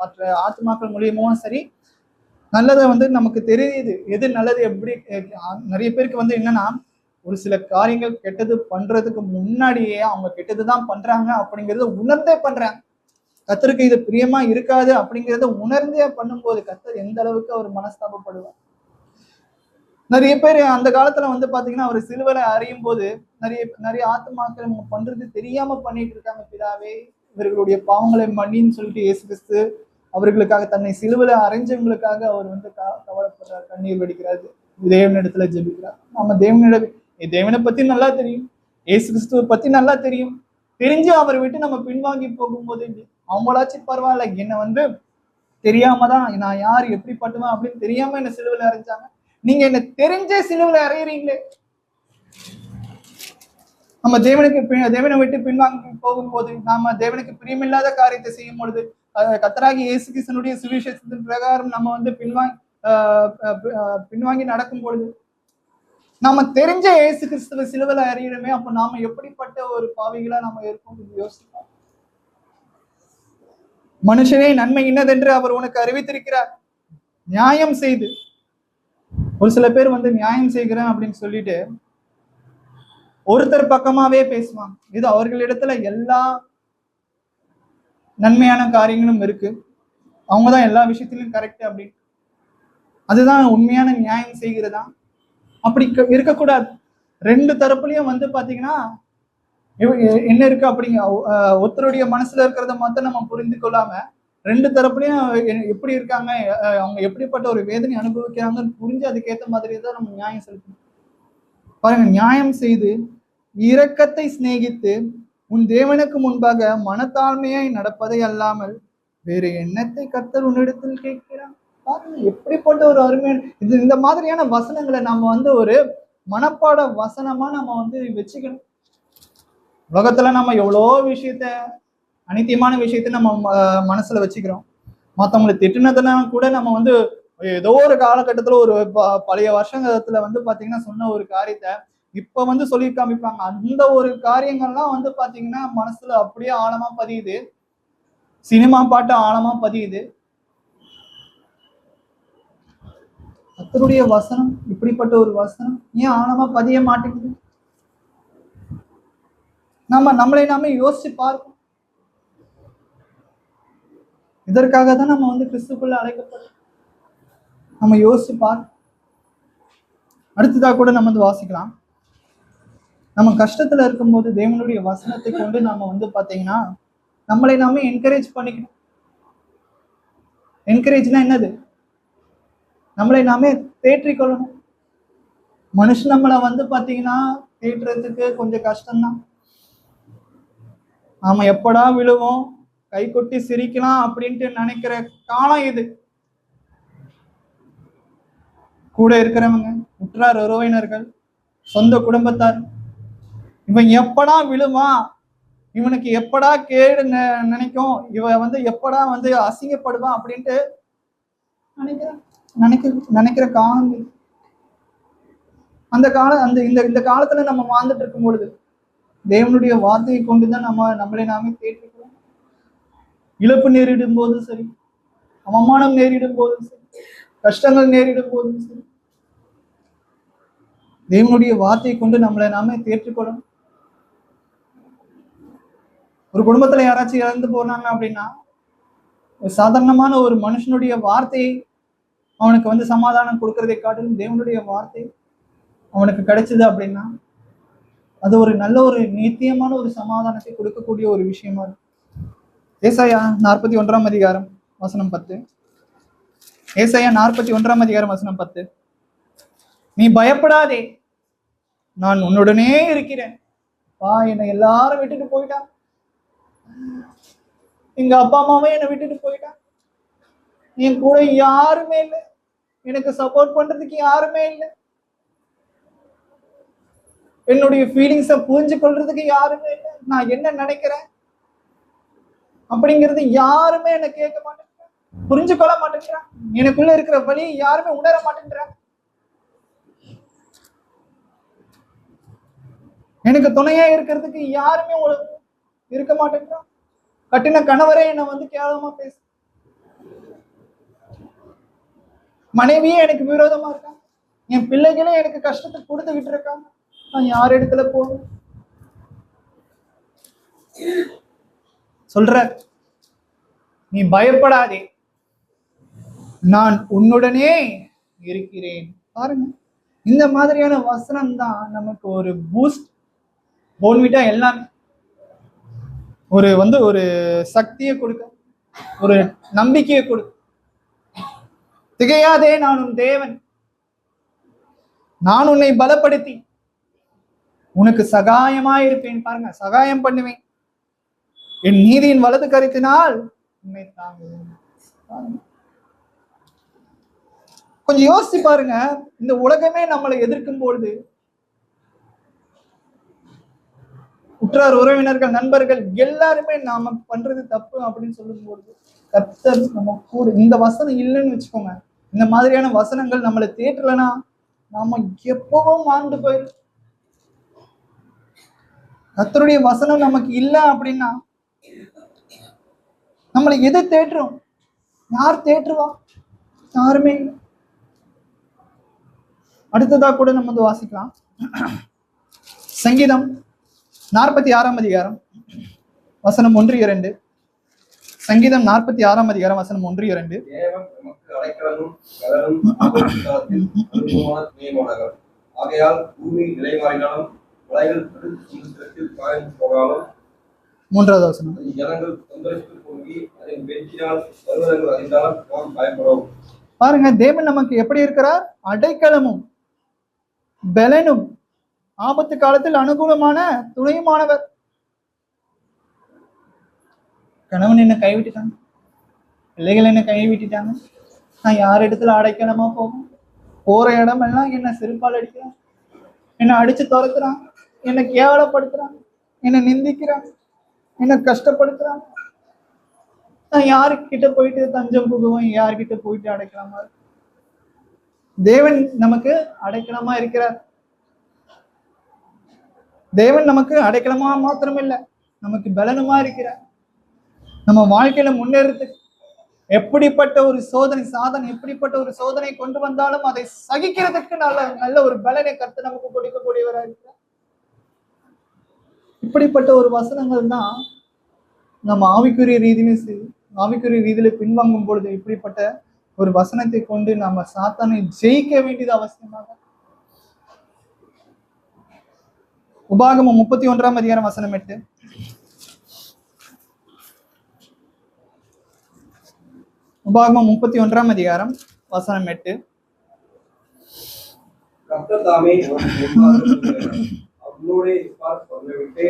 மற்ற ஆத்மாக்கள் மூலியமாவும் சரி, நல்லதை நமக்கு தெரியுது எது நல்லது எப்படி. நிறைய பேருக்கு என்னன்னா, ஒரு சில காரியங்கள் கெட்டது பண்றதுக்கு முன்னாடியே அவங்க கெட்டதுதான் பண்றாங்க அப்படிங்கறத உணர்ந்தே பண்றாங்க. கர்த்தருக்கு இது பிரியமா இருக்காது அப்படிங்கறத உணர்ந்தே பண்ணும்போது கர்த்தர் எந்த அளவுக்கு அவர் மனஸ்தாபப்படுவார். நிறைய பேர் அந்த காலத்துல பாத்தீங்கன்னா அவர் சிலுவையில அறியும் போது நிறைய நிறைய ஆத்துமாக்கள் அவங்க பண்றது தெரியாம பண்ணிட்டு இருக்காங்க. பிதாவே, இவர்களுடைய பாவங்களை மன்னின்னு சொல்லிட்டு இயேசு கிறிஸ்து அவர்களுக்காக தன்னை சிலுவையில அறைஞ்சவங்களுக்காக அவர் கவலைப்படுறார், கண்ணீர் வெடிக்கிறார், தேவனிடத்துல ஜெபிக்கிறார். நம்ம தேவனை பத்தி நல்லா தெரியும், இயேசு கிறிஸ்துவை பத்தி நல்லா தெரியும். தெரிஞ்சு அவரை விட்டு நம்ம பின்வாங்கி போகும்போது அவங்களாச்சும் பரவாயில்ல, என்னை தெரியாம தான் நான் யார் எப்படிப்பட்டவன் அப்படின்னு தெரியாம என்ன சிலுவையில அறைஞ்சாங்க. நீங்க என்ன தெரிஞ்சே சிலுவையில அறையிறீங்களே. நம்ம தேவனை விட்டு பின்வாங்கி போகும்போது, நாம தேவனுக்கு பிரியமில்லாத காரியத்தை செய்யும் பொழுது, கர்த்தராகி இயேசு கிறிஸ்துவினுடைய சுவிசேஷத்தின் பிரகாரம் நம்ம பின்வாங்கி நடக்கும் பொழுது, நாம தெரிஞ்ச இயேசு கிறிஸ்துவ சிலுவையில அறியணுமே. அப்ப நாம எப்படிப்பட்ட ஒரு பாவிகளா நம்ம இருக்கோம் யோசிக்கலாம். மனுஷனே, நன்மை இன்னதென்று அவர் உனக்கு அறிவித்திருக்கிறார். நியாயம் செய்து, ஒரு சில பேர் நியாயம் செய்கிறேன் அப்படின்னு சொல்லிட்டு ஒருத்தர் பக்கமாவே பேசுவாங்க. இது அவர்களிடத்துல எல்லா நன்மையான காரியங்களும் இருக்கு, அவங்கதான் எல்லா விஷயத்திலும் கரெக்ட் அப்படின்னு. அதுதான் உண்மையான நியாயம் செய்கிறதா? அப்படி இருக்கக்கூடாது. ரெண்டு தரப்புலயும் பாத்தீங்கன்னா என்ன இருக்கு அப்படிங்க, ஒருத்தருடைய மனசுல இருக்கிறத மட்டும் நம்ம புரிந்து கொள்ளாம ரெண்டு தரப்புலயும் எப்படி இருக்காங்க, அவங்க எப்படிப்பட்ட ஒரு வேதனை அனுபவிக்கிறாங்கன்னு புரிஞ்சு அதுக்கேற்ற மாதிரி தான் நம்ம நியாயம் செலுத்தணும். பாருங்க, நியாயம் செய்து இரக்கத்தை சிநேகித்து உன் தேவனுக்கு முன்பாக மனத்தாழ்மையாய் நடப்பதை அல்லாமல் வேறு எண்ணத்தை கர்த்தர் உன்னிடத்தில் கேட்கிறான். பாருங்க, எப்படிப்பட்ட ஒரு அருமையான இந்த மாதிரியான வசனங்களை நம்ம ஒரு மனப்பாட வசனமா நம்ம வச்சுக்கணும். உலகத்துல நம்ம எவ்வளோ விஷயத்த, அனித்தியமான விஷயத்த நம்ம மனசுல வச்சுக்கிறோம். மற்றவங்களை திட்டுனதுனா கூட நம்ம ஏதோ ஒரு காலகட்டத்துல ஒரு பழைய வருஷத்துல பாத்தீங்கன்னா சொன்ன ஒரு காரியத்தை இப்ப சொல்லி காமிப்பாங்க. அந்த ஒரு காரியங்கள்லாம் பாத்தீங்கன்னா மனசுல அப்படியே ஆழமா பதியுது. சினிமா பாட்டு ஆழமா பதியுது. கர்த்தருடைய வசனம் இப்படிப்பட்ட ஒரு வசனம் ஏன் ஆழமா பதிய மாட்டேங்குது? நம்மளை நாம யோசிச்சு பார்ப்போம். இதற்காக தான் நம்ம கிறிஸ்துக்குள்ள அழைக்கப்படும். நம்ம யோசிச்சு பார்ப்போம். அடுத்ததா கூட நம்ம வாசிக்கலாம். நம்ம கஷ்டத்துல இருக்கும்போது தேவனுடைய வசனத்தை கொண்டு நாம பாத்தீங்கன்னா நம்மளை நாம என்கரேஜ் பண்ணிக்கணும். என்கரேஜ்னா என்னது? நம்மளை நாமே தேற்றிக்கொள்ளணும். மனுஷன் நம்மளை பாத்தீங்கன்னா தேற்றுறதுக்கு கொஞ்சம் கஷ்டம்தான். நாம எப்படா விழுவோம், கை கொட்டி சிரிக்கலாம் அப்படின்ட்டு நினைக்கிற காலம் இது. கூட இருக்கிறவங்க, உற்றார் உறவினர்கள், சொந்த குடும்பத்தார், இவன் எப்படா விழுமா, இவனுக்கு எப்படா கேடு நினைக்கும், இவன் எப்படா அசிங்கப்படுவான் அப்படின்ட்டு நினைக்கிற காலம் இது. அந்த காலத்துல நம்ம வாழ்ந்துட்டு இருக்கும் பொழுது தேவனுடைய வார்த்தையை கொண்டுதான் நம்மளை நாமே கேட்டுக்கிறோம். இழப்பு நேரிடும் போதும் சரி, அவமானம் நேரிடும் போதும் சரி, கஷ்டங்கள் நேரிடும் போதும் சரி, தேவனுடைய வார்த்தையை கொண்டு நம்மளை நாமே தேற்றுக்கொள்ளணும். ஒரு குடும்பத்துல யாராச்சும் இறந்து போனாங்க அப்படின்னா சாதாரணமான ஒரு மனுஷனுடைய வார்த்தையை அவனுக்கு சமாதானம் கொடுக்கறதை காட்டிலும் தேவனுடைய வார்த்தை அவனுக்கு கிடைச்சது அப்படின்னா அது ஒரு நல்ல ஒரு நித்தியமான ஒரு சமாதானத்தை கொடுக்கக்கூடிய ஒரு விஷயமா இருக்கு. ஏசாயா 41 அதிகாரம் வசனம் 10. ஏசாயா 41 அதிகாரம் வசனம் 10. நீ பயப்படாதே, நான் உன்னுடனே இருக்கிறேன். என்னை எல்லாரும் விட்டுட்டு போயிட்டான், எங்க அப்பா அம்மாவும் என்னை விட்டுட்டு போயிட்டான், என் கூட யாருமே இல்லை, எனக்கு சப்போர்ட் பண்றதுக்கு யாருமே இல்லை. என்னுடைய ஃபீலிங்ஸை புரிஞ்சு கொள்றதுக்கு யாருமே இல்லை. நான் என்ன நினைக்கிறேன் அப்படிங்கிறது யாருமே என்ன கேட்க மாட்டேங்கிறான், புரிஞ்சு கொள்ள மாட்டேங்கிறான். எனக்குள்ள இருக்கிற வழி யாருமே உணர மாட்டேங்கிறான். எனக்கு துணையா இருக்கிறதுக்கு யாருமே இருக்க மாட்டேங்கிறான். கட்டின கணவரே என்னை வந்து கேவலமா பேசு, மனைவியே எனக்கு விரோதமா இருக்காங்க, என் பிள்ளைகளே எனக்கு கஷ்டத்தை கொடுத்துக்கிட்டு இருக்காங்க. நான் யார் இடத்துல போகணும்? சொல்ற, நீ பயப்படாதே, நான் உன்னுடனே இருக்கிறேன். பாருங்க, இந்த மாதிரியான வசனம் தான் நமக்கு ஒரு பூஸ்ட், போன்விட்டா எல்லாமே ஒரு சக்தியை கொடுக்க, ஒரு நம்பிக்கையை கொடுக்க. திகையாதே, நான் உன் தேவன், நான் உன்னை பலப்படுத்தி உனக்கு சகாயமாயிருப்பேன். பாருங்க, சகாயம் பண்ணுவேன், என் நீதியின் வலது கருத்தினால் உன்னை தாங்குவேன். கொஞ்சம் யோசிச்சு பாருங்க, இந்த உலகமே நம்மளை எதிர்க்கும் பொழுது, உற்றார் உறவினர்கள் நண்பர்கள் எல்லாருமே நாம பண்றது தப்பு அப்படின்னு சொல்லும்போது கர்த்தர் நம்ம கூட, இந்த வசனம் இல்லைன்னு வச்சுக்கோங்க, இந்த மாதிரியான வசனங்கள் நம்மளை தேற்றலன்னா நாம எப்பவும் ஆண்டு போயிடும். கர்த்தருடைய வசனம் நமக்கு இல்லை அப்படின்னா நம்மளை எது தேற்றுறோம்? யார் தேற்றுவா? யாருமே இல்லை. அடுத்ததா கூட நம்ம வந்து வாசிக்கலாம். சங்கீதம் 46 அதிகாரம் வசனம் 1-2. சங்கீதம் 46 அதிகாரம் வசனம் 1-2. ஆகையால் பூமி நிலை மாறினாலும் மலைகள் போகாலும். 3வது வசனம். ஜனங்கள் தொந்தரவுக்கு போகி அதை வெற்றினால் பருவதங்கள் அறிந்தாலும் நாம் பயப்படும். பாருங்க, தேவன் நமக்கு எப்படி இருக்கிறார்? அடைக்கலமும் பலனும், ஆபத்து காலத்தில் அனுகூலமான துணையுமானவர். கணவன் என்ன கைவிட்டுட்டாங்க, பிள்ளைகள் என்ன கைவிட்டுட்டாங்க, நான் யார் இடத்துல அடைக்கலமா போகும்? போற இடம் எல்லாம் என்ன செருப்பால் அடிக்கிறான், என்னை அடிச்சு துரத்துறான், என்னை கேவலப்படுத்துறான், என்னை நிந்திக்கிறான், என்னை கஷ்டப்படுத்துறான். நான் யாருக்கிட்ட போயிட்டு தஞ்சம் புகுவேன்? யார்கிட்ட போயிட்டு அடைக்கலாமா? தேவன் நமக்கு அடைக்கலமா இருக்கிறார். தேவன் நமக்கு அடைக்கலமா மாத்திரம் இல்லை, நமக்கு பலனுமா இருக்கிறார். நம்ம வாழ்க்கையில முன்னேறதுக்கு எப்படிப்பட்ட ஒரு சாதனை எப்படிப்பட்ட ஒரு சோதனை கொண்டு வந்தாலும் அதை சகிக்கிறதுக்கு நல்ல ஒரு பலனை கர்த்தர் நமக்கு கொடுக்கக்கூடியவராக இருக்கிறார். இப்படிப்பட்ட ஒரு வசனங்கள் தான் நம்ம ஆவிக்குரிய ரீதியில பின்வாங்கும் பொழுது இப்படிப்பட்ட ஒரு வசனத்தை கொண்டு நம்ம சாத்தானை ஜெயிக்க வேண்டியது அவசியமாக. உபாகமம் 31 அதிகாரம் வசனம் 8. உபாகமம் 31 அதிகாரம் வசனம் 8. கர்த்தர் தாமே அவனோடே விட்டு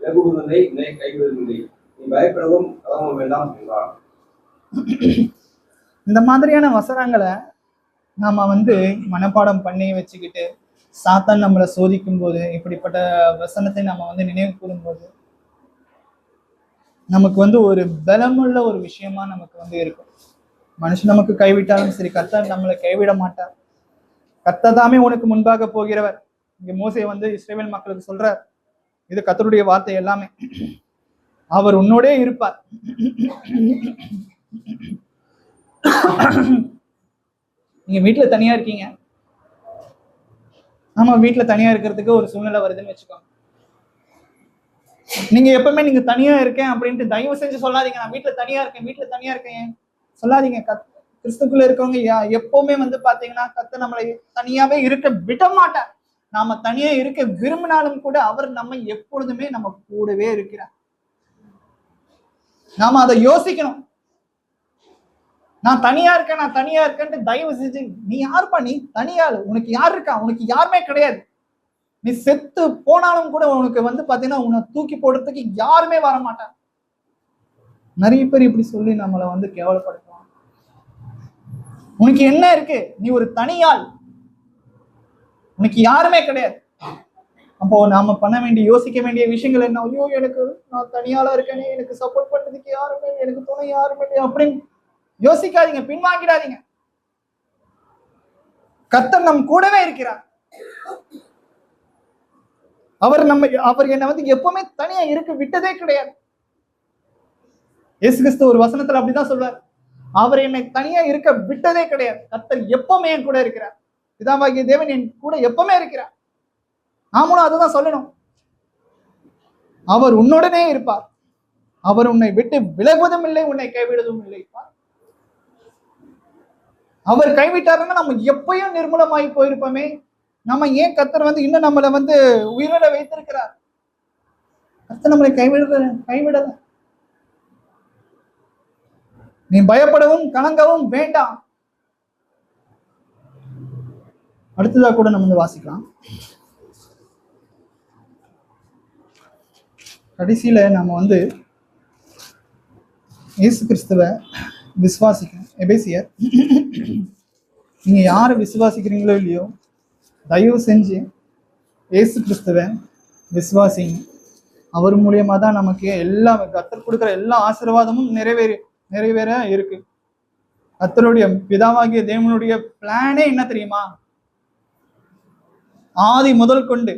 விலகுவதில்லை, என்னை கைவிடுவதில்லை, நீ பயப்படவும் கலங்கவும் வேண்டாம் என்றார். இந்த மாதிரியான வசனங்களை நாம மனப்பாடம் பண்ணி வச்சுக்கிட்டு சாத்தான் நம்மளை சோதிக்கும் போது இப்படிப்பட்ட வசனத்தை நம்ம நினைவு கூறும்போது நமக்கு ஒரு பலமுள்ள ஒரு விஷயமா நமக்கு இருக்கும். மனுஷன் நமக்கு கைவிட்டாலும் சரி, கர்த்தர் நம்மளை கைவிட மாட்டார். கர்த்தர் தாமே உனக்கு முன்பாக போகிறவர். இங்க மோசே இஸ்ரவேல் மக்களுக்கு சொல்றார், இது கர்த்தருடைய வார்த்தை எல்லாமே. அவர் உன்னோடே இருப்பார். நீங்க வீட்டுல தனியா இருக்கீங்க, ஆமா, வீட்டுல தனியா இருக்கிறதுக்கு ஒரு சூழ்நிலை வருதுன்னு வச்சுக்கோங்க. நீங்க எப்பவுமே நீங்க தனியா இருக்கேன் அப்படின்ட்டு தயவு செஞ்சு சொல்லாதீங்க, நான் வீட்டுல தனியா இருக்கேன் சொல்லாதீங்க. கிறிஸ்துக்குள்ள இருக்கவங்க எப்பவுமே பாத்தீங்கன்னா கர்த்தர் நம்மளை தனியாவே இருக்க விட மாட்டார். நாம தனியா இருக்க விரும்பினாலும் கூட அவர் நம்ம எப்பொழுதுமே நம்ம கூடவே இருக்கிறார். நாம அதை யோசிக்கணும். நான் தனியா இருக்கேன்ட்டு தயவு செஞ்சு, நீ யாருப்பா? நீ தனியாள், உனக்கு யார் இருக்கா? உனக்கு யாருமே கிடையாது. நீ செத்து போனாலும் கூட உனக்கு பாத்தீங்கன்னா உன்னை தூக்கி போடுறதுக்கு யாருமே வர மாட்டான். நிறைய பேர் இப்படி சொல்லி நம்மளை கேவலப்படுத்துவாங்க. உனக்கு என்ன இருக்கு? நீ ஒரு தனியாள், உனக்கு யாருமே கிடையாது. அப்போ நாம பண்ண வேண்டிய யோசிக்க வேண்டிய விஷயங்கள் என்ன? ஐயோ, எனக்கு நான் தனியாளா இருக்கேனே, எனக்கு சப்போர்ட் பண்றதுக்கு யாருமே, எனக்கு துணை யாருமே இல்லையே அப்படின்னு யோசிக்காதீங்க, பின்வாங்கிடாதீங்க. கர்த்தர் நம் கூடவே இருக்கிறார். அவர் என்னை வந்து எப்பவுமே தனியா இருக்க விட்டதே கிடையாது. இயேசு கிறிஸ்து ஒரு வசனத்துல அப்படிதான் சொல்றார், அவர் என்னை தனியா இருக்க விட்டதே கிடையாது. கர்த்தர் எப்பவுமே என் கூட இருக்கிறார். பிதாவாகிய தேவன் என் கூட எப்பவுமே இருக்கிறார். நாமளும் அதுதான் சொல்லணும். அவர் உன்னுடனே இருப்பார். அவர் உன்னை விட்டு விலகுவதும் இல்லை, உன்னை கைவிடுவதும் இல்லை. அவர் கைவிட்டாருன்னா நம்ம எப்பயும் நிர்மூலமாகி போயிருப்போமே. நம்ம ஏன் கர்த்தர் வந்து இன்னும் நம்மளை வந்து உயிரோட வைத்திருக்கிறார்? கர்த்தர் நம்மளை கைவிடல. நீ பயப்படவும் கலங்கவும் வேண்டாம். அடுத்ததா கூட நம்ம வந்து வாசிக்கலாம். கடைசியில நம்ம வந்து இயேசு கிறிஸ்துவை விசுவாசிக்கணும். எபேசியர், நீங்க யாரை விசுவாசிக்கிறீங்களோ இல்லையோ, தயவு செஞ்சு இயேசு கிறிஸ்துவை விசுவாசிங்க. அவர் மூலியமா தான் நமக்கு எல்லா கர்த்தர் கொடுக்குற எல்லா ஆசீர்வாதமும் நிறைவேற இருக்கு. கர்த்தருடைய பிதாவாகிய தேவனுடைய பிளானே என்ன தெரியுமா? ஆதி முதல் கொண்டு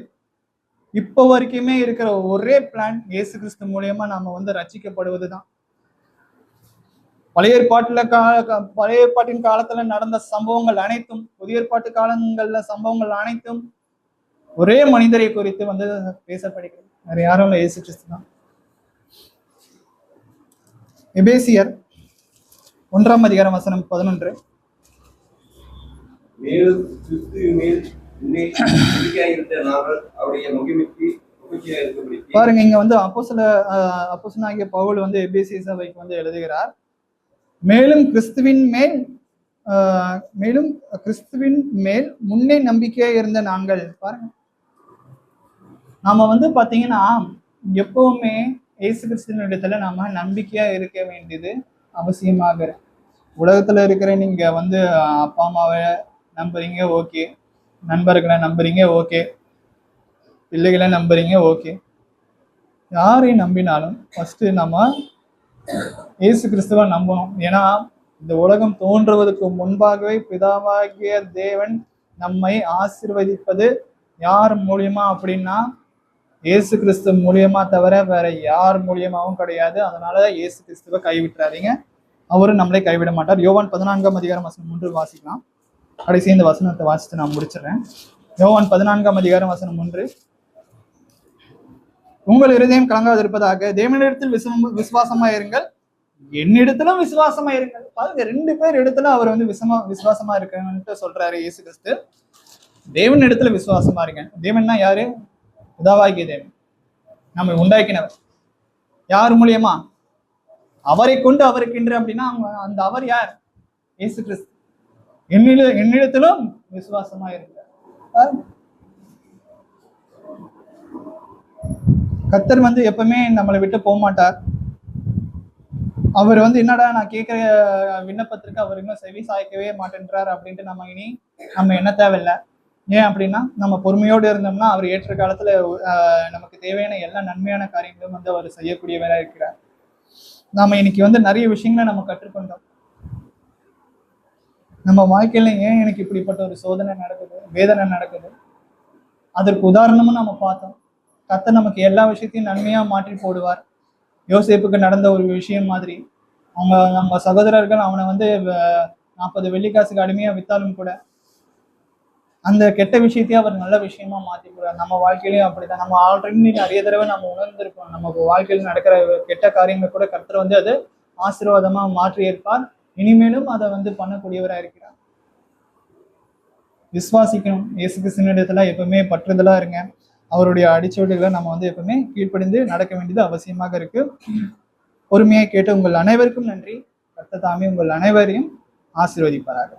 இப்போ வரைக்குமே இருக்கிற ஒரே பிளான், இயேசு கிறிஸ்து மூலியமா நாம வந்து ரட்சிக்கப்படுவதுதான். பழைய ஏற்பாட்டின் காலத்துல நடந்த சம்பவங்கள் அனைத்தும், புதிய ஏற்பாட்டு காலங்கள்ல சம்பவங்கள் அனைத்தும் ஒரே மனிதரை குறித்து வந்து பேசப்படுகிறது. வேற யாரும் இல்லை, இயேசு கிறிஸ்து தான். எபேசியர் 1:11. மேலும் கிறிஸ்துவின் மேல் நம்பிக்கையாயிருந்த நாங்கள் அவருடைய மகிமைக்கு மகிழ்ச்சியாயிருக்கும்படிக்கு. பாருங்க, இங்க வந்து அப்போஸ்தலனாகிய பவுல் வந்து எபேசிய சபைக்கு வந்து எழுதுகிறார், மேலும் கிறிஸ்துவின் மேல் முன்னே நம்பிக்கையா இருந்த நாங்கள். பாருங்க, நாம வந்து பாத்தீங்கன்னா எப்பவுமே இயேசு கிறிஸ்துவின் இடத்துல நாம நம்பிக்கையா இருக்க வேண்டியது அவசியமாக இருக்கு. உலகத்துல இருக்கிற நீங்க வந்து அப்பா அம்மாவை நம்புறீங்க, ஓகே. நண்பர்களை நம்புறீங்க, ஓகே. பிள்ளைகளை நம்புறீங்க, ஓகே. யாரை நம்பினாலும் ஃபர்ஸ்ட் நம்ம இயேசு கிறிஸ்துவ நம்பணும். ஏன்னா இந்த உலகம் தோன்றுவதற்கு முன்பாகவே பிதாவாகிய தேவன் நம்மை ஆசீர்வதிப்பது யார் மூலியமா அப்படின்னா இயேசு கிறிஸ்து மூலியமா தவிர வேற யார் மூலியமாவும் கிடையாது. அதனால இயேசு கிறிஸ்துவை கைவிட்டுறாதீங்க, அவரும் நம்மளை கைவிட மாட்டார். யோவான் 14:3 வாசிக்கலாம். கடைசி இந்த வசனத்தை வாசித்து நான் முடிச்சிடறேன். யோவான் 14:3, உங்கள் இருதயம் கலங்காதிருப்பதாக தேவனிடத்தில் விசுவாசமா இருங்கள், என்னிடத்திலும் விசுவாசமா இருங்கள். பாருங்க, 2 பேர் இடத்துல அவர் வந்து விசுவாசமா இருக்கணும்னு சொல்றாரு இயேசு கிறிஸ்து. தேவன் இடத்துல விசுவாசமா இருங்க. தேவன்னா யாரு? பிதாவாகிய தேவன், நம்மை உண்டாக்கினவர். யார் மூலியமா? அவரை கொண்டு அவருக்கென்று. அப்படின்னா அந்த அவர் யார்? இயேசு கிறிஸ்து. என்னிடத்திலும் விசுவாசமா இருக்க. கர்த்தர் வந்து எப்பவுமே நம்மளை விட்டு போக மாட்டார். அவர் வந்து என்னடா நான் கேட்கிற விண்ணப்பத்திற்கு அவர் இன்னும் செவி சாய்க்கவே மாட்டேன்றார் அப்படின்ட்டு நம்ம என்ன தேவையில்லை. ஏன் அப்படின்னா நம்ம பொறுமையோடு இருந்தோம்னா அவர் ஏற்ற காலத்துல நமக்கு தேவையான எல்லா நன்மையான காரியங்களும் வந்து அவர் செய்யக்கூடியவராக இருக்கிறார். நாம இன்னைக்கு வந்து நிறைய விஷயங்களை நம்ம கற்றுக்கொண்டோம். நம்ம வாழ்க்கையில ஏன் எனக்கு இப்படிப்பட்ட ஒரு சோதனை நடக்குது, வேதனை நடக்குது, அதற்கு உதாரணமும் நம்ம பார்த்தோம். கர்த்தர் நமக்கு எல்லா விஷயத்தையும் நன்மையா மாற்றி போடுவார். யோசேப்புக்கு நடந்த ஒரு விஷயம் மாதிரி, அவங்க சகோதரர்கள் அவனை வந்து 40 வெள்ளிக்காசுக்கு அடிமையா வித்தாலும் கூட அந்த கெட்ட விஷயத்தையும் அவர் நல்ல விஷயமா மாற்றி போடுவார். நம்ம வாழ்க்கையிலையும் அப்படிதான். நம்ம ஆல்ரெடி நிறைய தடவை நம்ம உணர்ந்திருக்கோம். நம்ம வாழ்க்கையில் நடக்கிற கெட்ட காரியங்கள் கூட கர்த்தர் வந்து அது ஆசீர்வாதமா மாற்றி இருப்பார். இனிமேலும் அதை வந்து பண்ணக்கூடியவராக இருக்கிறார். விசுவாசிக்கணும். இயேசு கிறிஸ்துவினிடத்துல எப்பவுமே பற்றுதலா இருங்க. அவருடைய அடிச்சோடுகளை நம்ம வந்து எப்பவுமே கீழ்ப்படிந்து நடக்க வேண்டியது அவசியமாக இருக்கு. பொறுமையை கேட்டு உங்கள் அனைவருக்கும் நன்றி. கர்த்தர் தாமே உங்கள் அனைவரையும் ஆசீர்வதிப்பாராக.